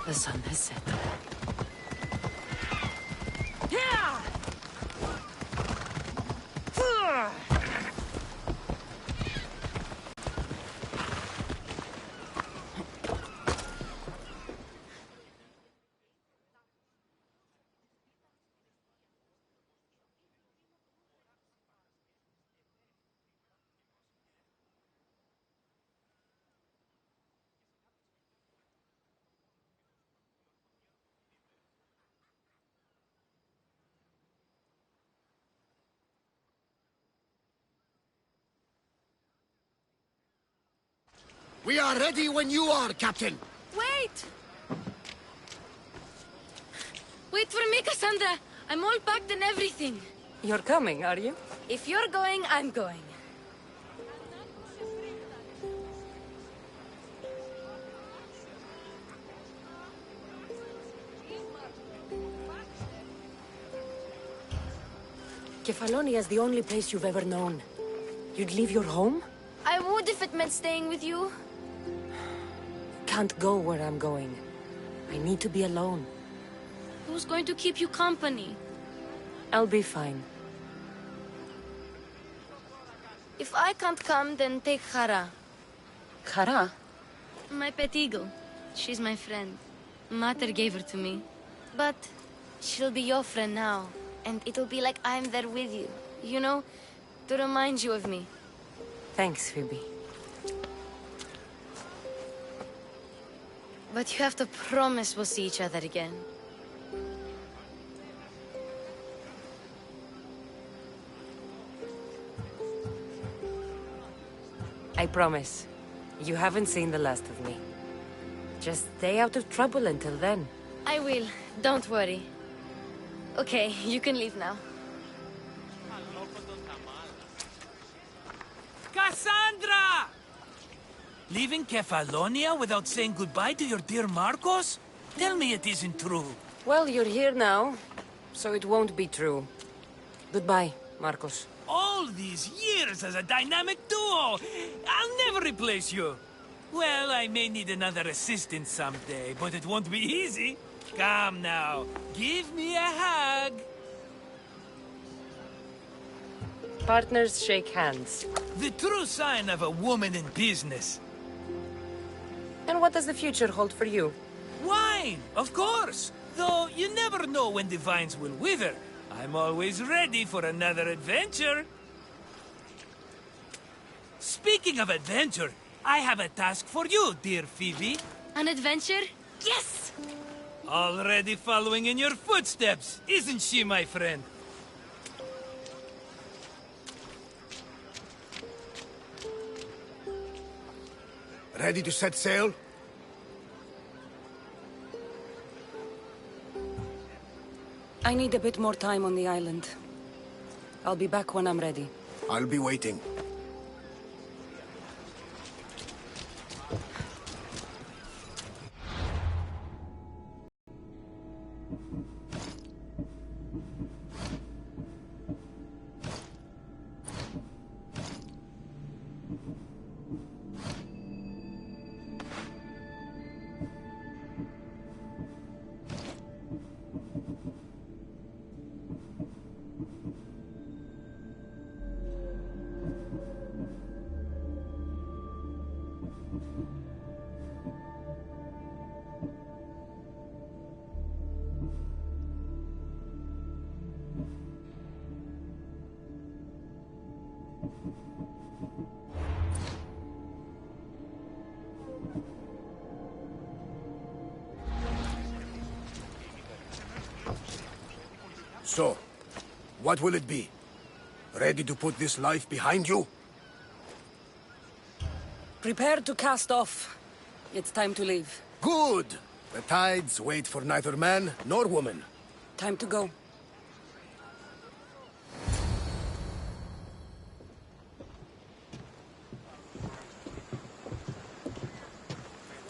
The sun has set. We are ready when you are, Captain. Wait! Wait for me, Cassandra. I'm all packed and everything. You're coming, are you? If you're going, I'm going. Kefalonia is the only place you've ever known. You'd leave your home? I would if it meant staying with you. Can't go where I'm going. I need to be alone. Who's going to keep you company? I'll be fine. If I can't come, then take Hara. Hara? My pet eagle. She's my friend. Mater gave her to me. But she'll be your friend now. And it'll be like I'm there with you. You know, to remind you of me. Thanks, Phoebe. But you have to promise we'll see each other again. I promise. You haven't seen the last of me. Just stay out of trouble until then. I will. Don't worry. Okay, you can leave now. Cassandra! Leaving Kefalonia without saying goodbye to your dear Marcos? Tell me it isn't true. Well, you're here now, so it won't be true. Goodbye, Marcos. All these years as a dynamic duo! I'll never replace you! Well, I may need another assistant someday, but it won't be easy. Come now, give me a hug. Partners shake hands. The true sign of a woman in business. And what does the future hold for you? Wine, of course. Though you never know when the vines will wither. I'm always ready for another adventure. Speaking of adventure, I have a task for you, dear Phoebe. An adventure? Yes! Already following in your footsteps, isn't she, my friend? Ready to set sail? I need a bit more time on the island. I'll be back when I'm ready. I'll be waiting. So, what will it be? Ready to put this life behind you? Prepare to cast off. It's time to leave. Good! The tides wait for neither man nor woman. Time to go.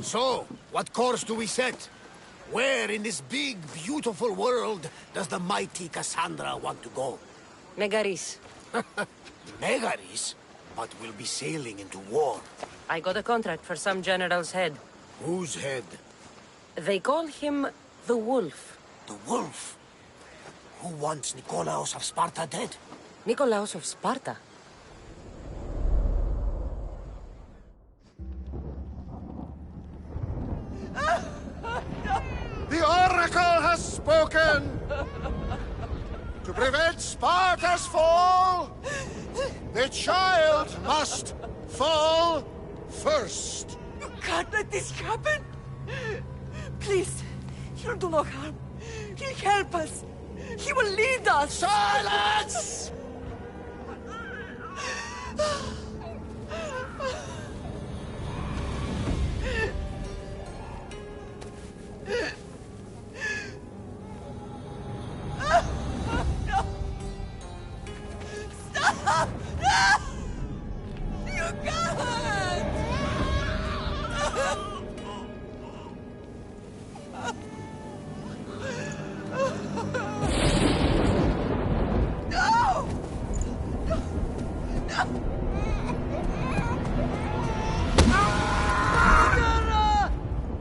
So, what course do we set? Where in this big, beautiful world does the mighty Cassandra want to go? Megaris. Megaris? But we'll be sailing into war. I got a contract for some general's head. Whose head? They call him the Wolf. The Wolf? Who wants Nikolaos of Sparta dead? Nikolaos of Sparta? The Oracle has spoken! To prevent Sparta's fall, the child must fall first. You can't let this happen! Please, he'll do no harm. He'll help us. He will lead us. Silence! Stop! No! You can't! No! No!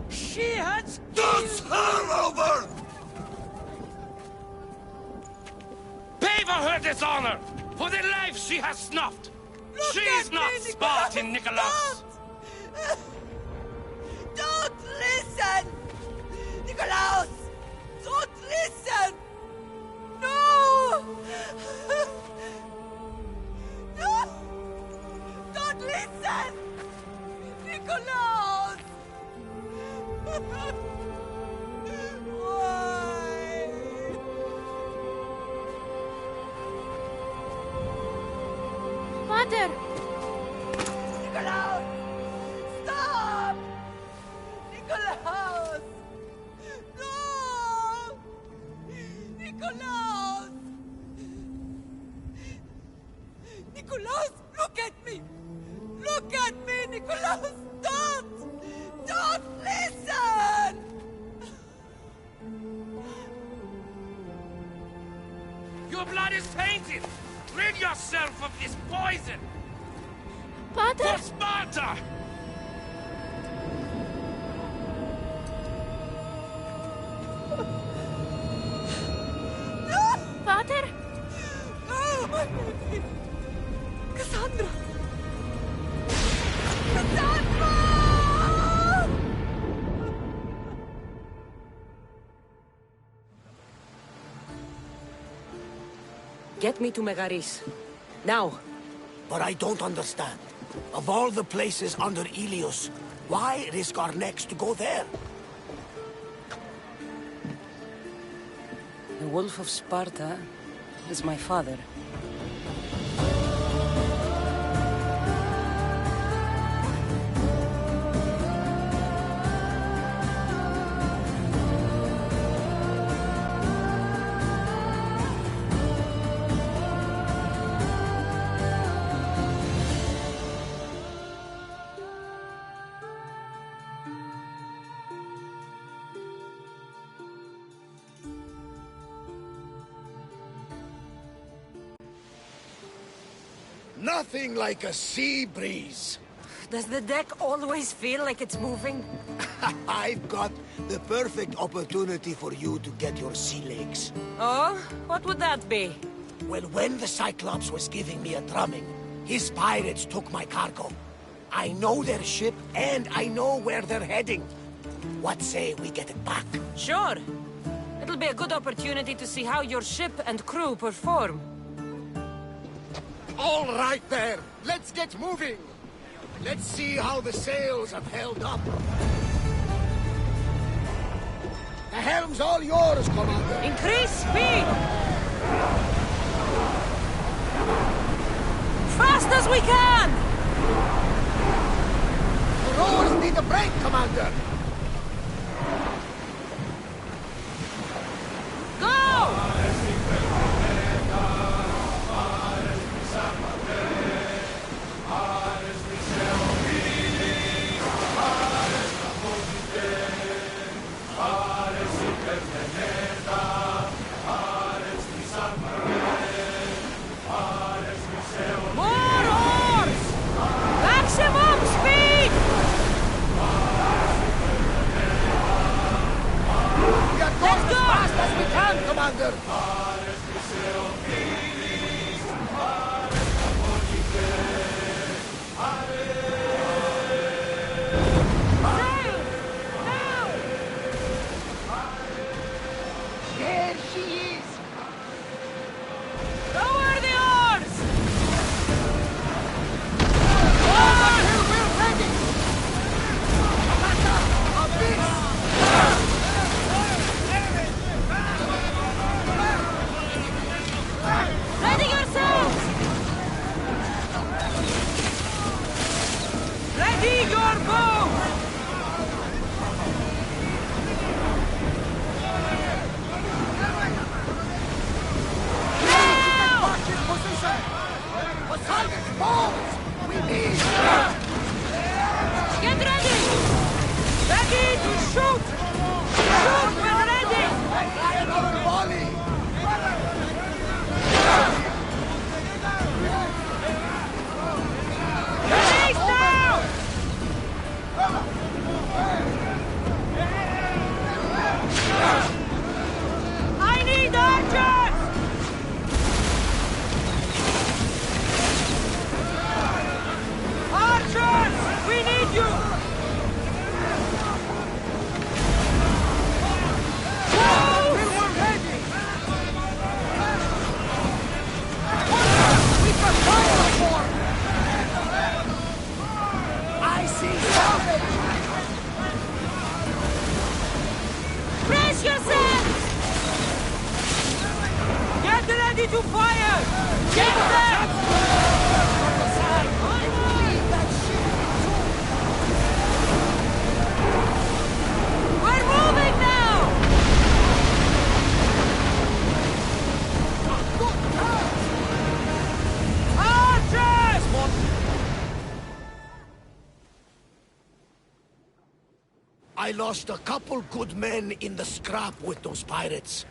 She has Does her over! Pay for her dishonor! For the life she has snuffed! She's not Spartan, Nikolaos! Don't listen! Nikolaos! Don't listen! No! No! Don't listen! Nikolaos! Why? Father! Nikolaos! Stop! Nikolaos! No! Nikolaos! Nikolaos, look at me! Look at me, Nikolaos! Don't! Don't listen! Your blood is tainted! Rid yourself of this poison! Father! For Sparta! Father! Oh, my baby! Cassandra! Cassandra! Get me to Megaris. Now. But I don't understand. Of all the places under Ilios, why risk our necks to go there? The Wolf of Sparta is my father. Nothing like a sea breeze. Does the deck always feel like it's moving? I've got the perfect opportunity for you to get your sea legs. Oh? What would that be? Well, when the Cyclops was giving me a drumming, his pirates took my cargo. I know their ship, and I know where they're heading. What say we get it back? Sure. It'll be a good opportunity to see how your ship and crew perform. All right there. Let's get moving. Let's see how the sails have held up. The helm's all yours, Commander. Increase speed! Fast as we can! The rowers need a break, Commander. Go! Commander! There she is! Lower the oars! We're ready! Ready yourselves! Ready your bow! Get ready! Ready to shoot! Shoot when ready! Volley! Release now! I need archers! Archers! We need you! I see something! Brace yourselves! Get ready to fire! Get set! We're moving now! Archers! I lost a couple good men in the scrap with those pirates.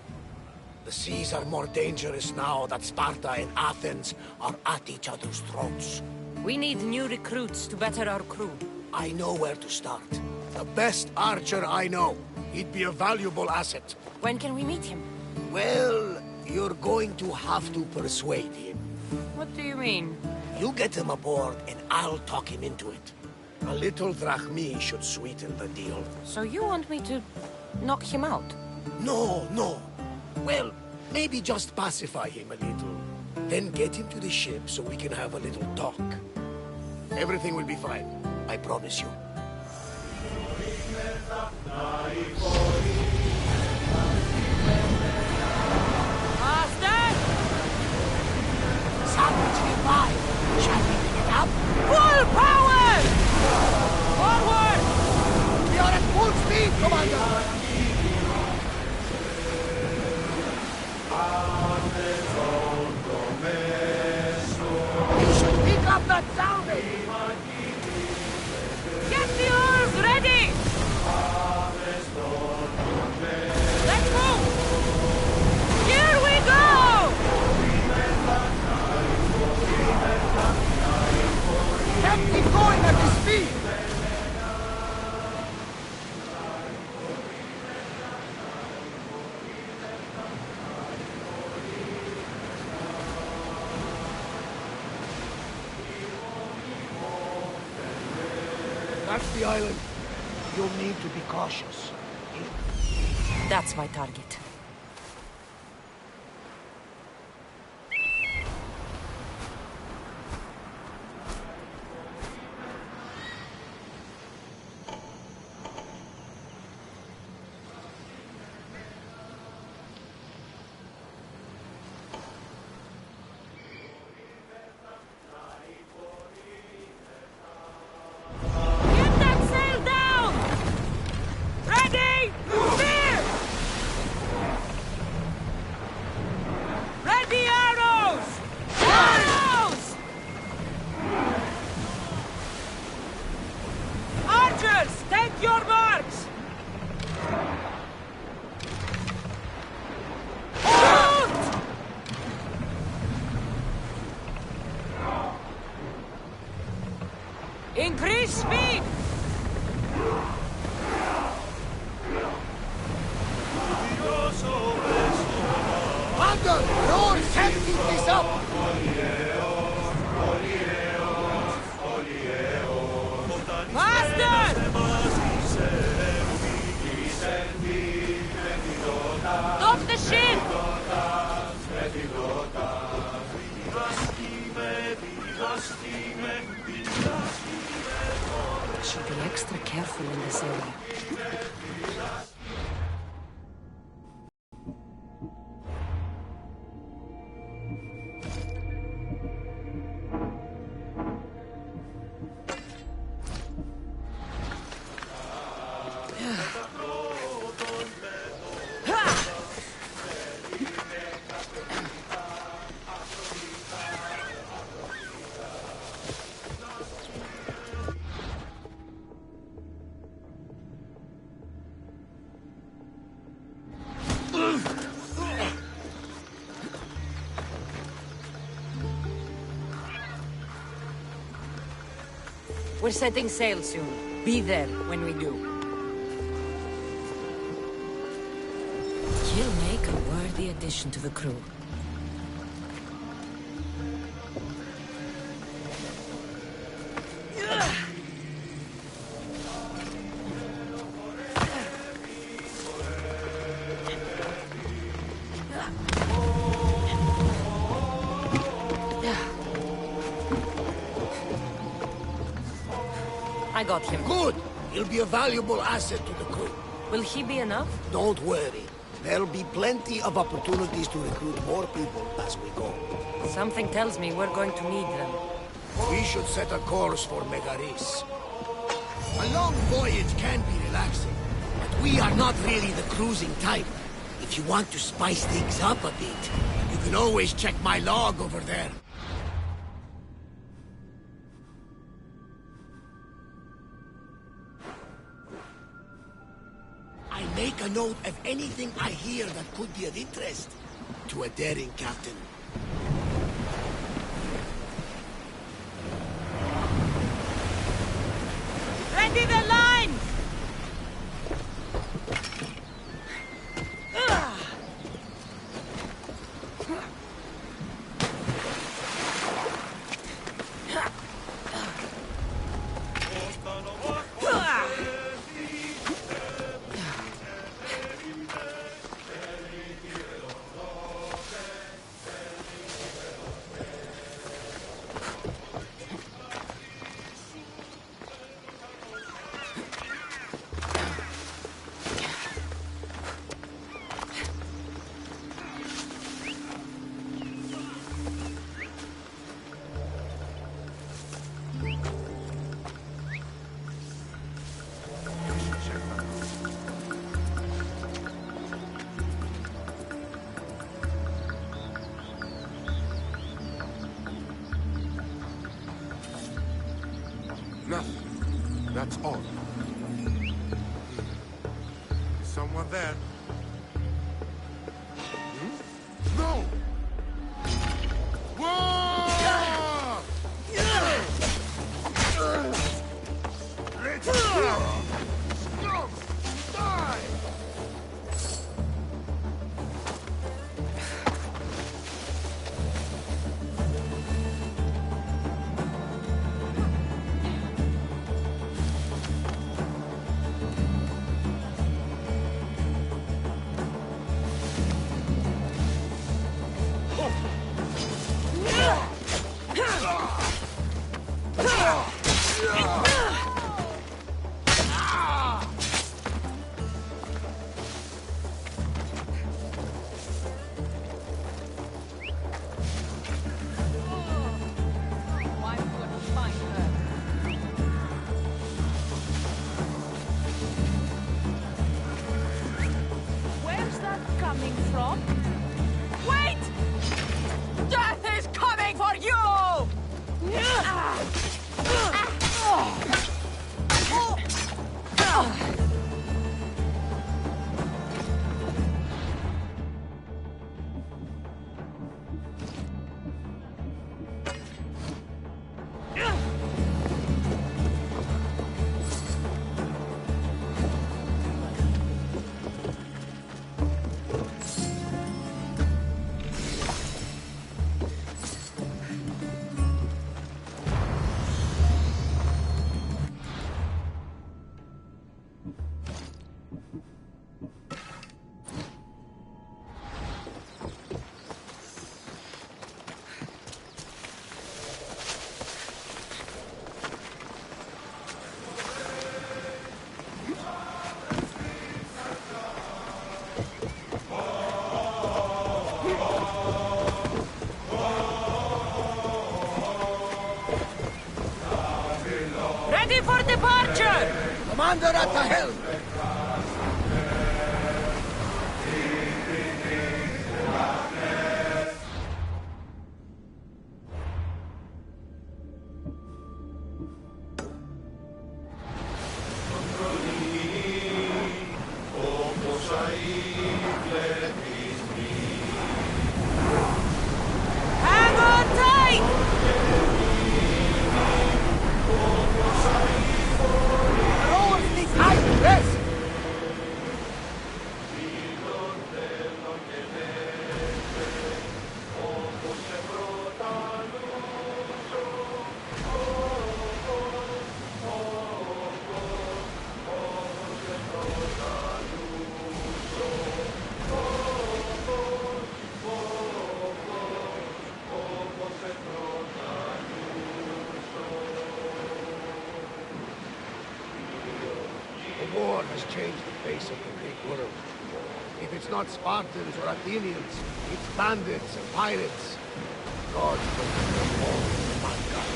The seas are more dangerous now that Sparta and Athens are at each other's throats. We need new recruits to better our crew. I know where to start. The best archer I know. He'd be a valuable asset. When can we meet him? Well, you're going to have to persuade him. What do you mean? You get him aboard and I'll talk him into it. A little drachmi should sweeten the deal. So you want me to knock him out? No, no. Well, maybe just pacify him a little. Then get him to the ship so we can have a little talk. Everything will be fine. I promise you. Proceed, Commander! You should pick up that sounding! Get the oars ready! Let's move! Here we go! Can't keep going at this speed! That's the island. You'll need to be cautious. That's my target. Get that sail down! Ready? Steer! Ready arrows! Arrows! Archers, take your marks! Out! Increase speed! Commander, yours can't keep this up! Faster! Stop the ship! Should be extra careful in this area. We're setting sail soon. Be there when we do. He'll make a worthy addition to the crew. I got him. Good! He'll be a valuable asset to the crew. Will he be enough? Don't worry. There'll be plenty of opportunities to recruit more people as we go. Something tells me we're going to need them. We should set a course for Megaris. A long voyage can be relaxing, but we are not really the cruising type. If you want to spice things up a bit, you can always check my log over there. I make a note of anything I hear that could be of interest to a daring captain. Ready the lines! That's all. Someone there? Hmm? No! Whoa! Let's go! Scum! Die! Where's that coming from? Wait! Death is coming for you! Ready for departure! Commander at the helm! Hang on tight! The war has changed the face of the Greek world. If it's not Spartans or Athenians, it's bandits and pirates. God forgive them all, mankind.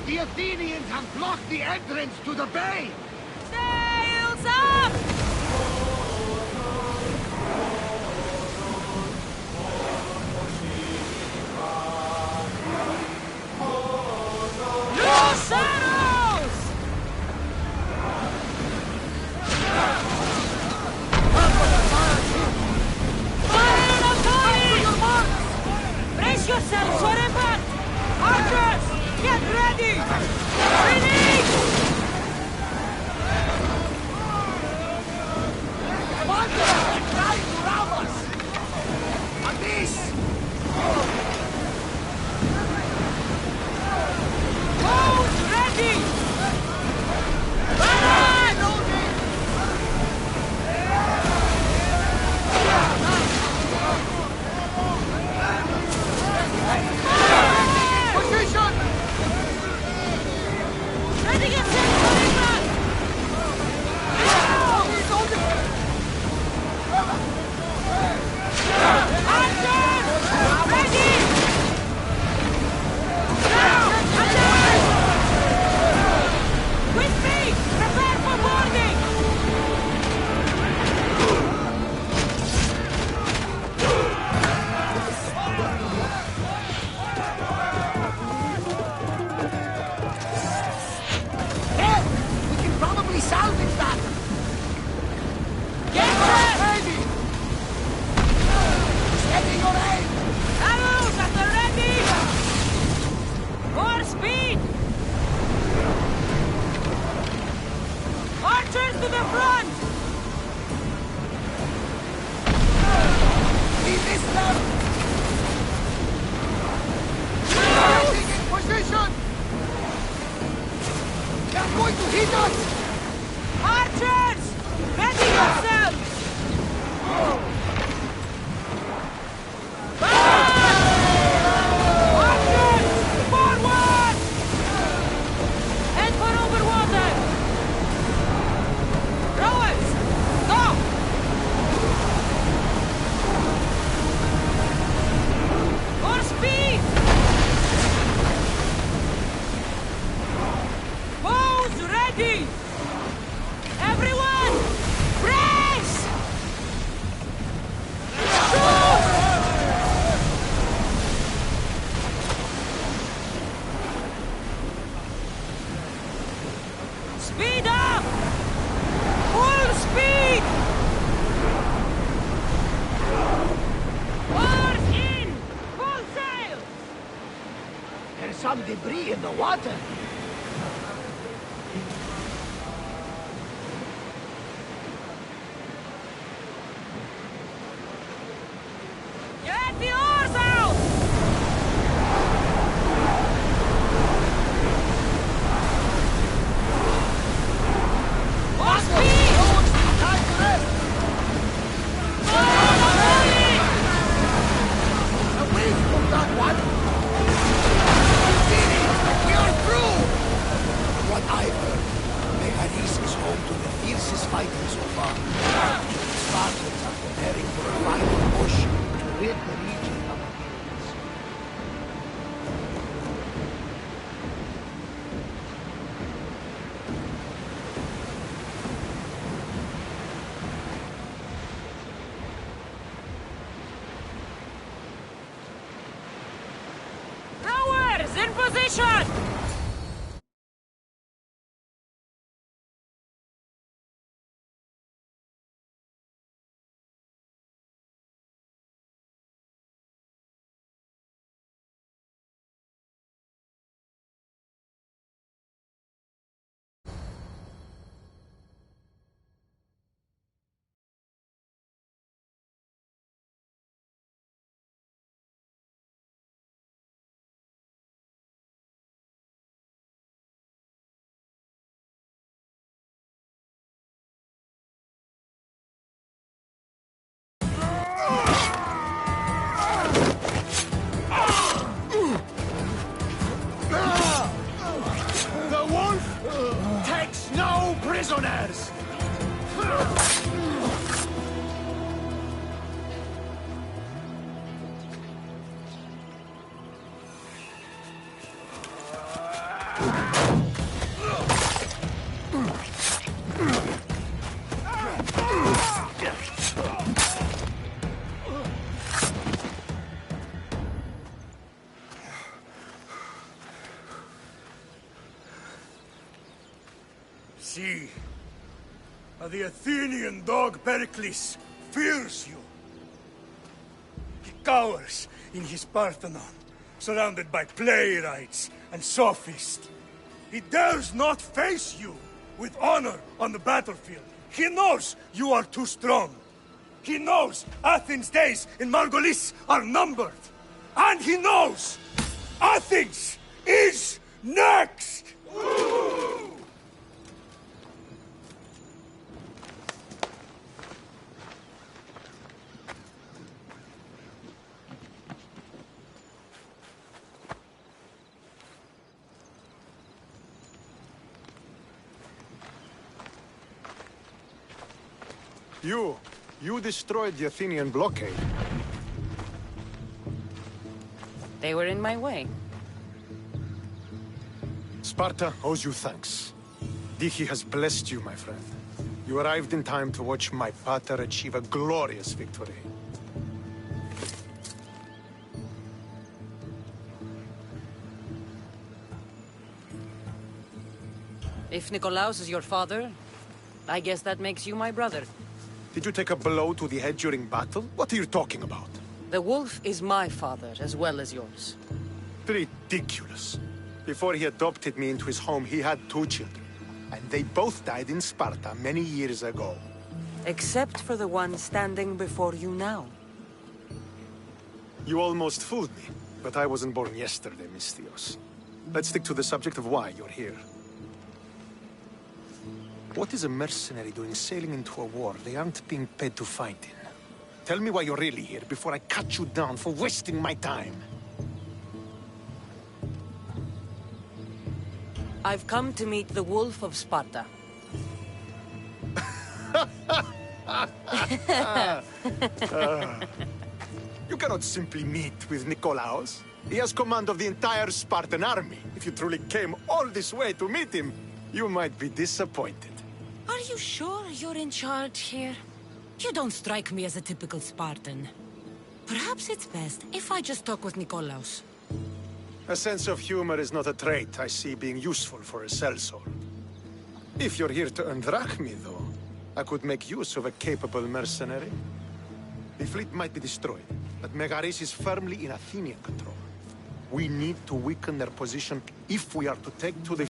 The Athenians have blocked the entrance to the bay! Sails up! Loose arrows! Fire the fire! Brace yourselves for impact! Archers, get ready! Ready! some debris in the water. Get the oars out! Off speed! Time to rest! Away from that one! We are through! What I've heard, Megaris is home to the fiercest fighting so far. Spartans are preparing for a final push to rid the region of Athenians. Rowers, in position! The wolf takes no prisoners! See, the Athenian dog Pericles fears you. He cowers in his Parthenon, surrounded by playwrights and sophists. He dares not face you with honor on the battlefield. He knows you are too strong. He knows Athens' days in Margolis are numbered. And he knows Athens is next! You destroyed the Athenian blockade. They were in my way. Sparta owes you thanks. Diki has blessed you, my friend. You arrived in time to watch my pater achieve a glorious victory. If Nikolaos is your father, I guess that makes you my brother. Did you take a blow to the head during battle? What are you talking about? The wolf is my father as well as yours. Ridiculous. Before he adopted me into his home, he had 2 children. And they both died in Sparta many years ago. Except for the one standing before you now. You almost fooled me, but I wasn't born yesterday, Miss Theos. Let's stick to the subject of why you're here. What is a mercenary doing sailing into a war they aren't being paid to fight in? Tell me why you're really here before I cut you down for wasting my time. I've come to meet the Wolf of Sparta. You cannot simply meet with Nikolaos. He has command of the entire Spartan army. If you truly came all this way to meet him, you might be disappointed. Are you sure you're in charge here? You don't strike me as a typical Spartan. Perhaps it's best if I just talk with Nikolaos. A sense of humor is not a trait I see being useful for a sellsword. If you're here to earn drachmi, though, I could make use of a capable mercenary. The fleet might be destroyed, but Megaris is firmly in Athenian control. We need to weaken their position if we are to take to the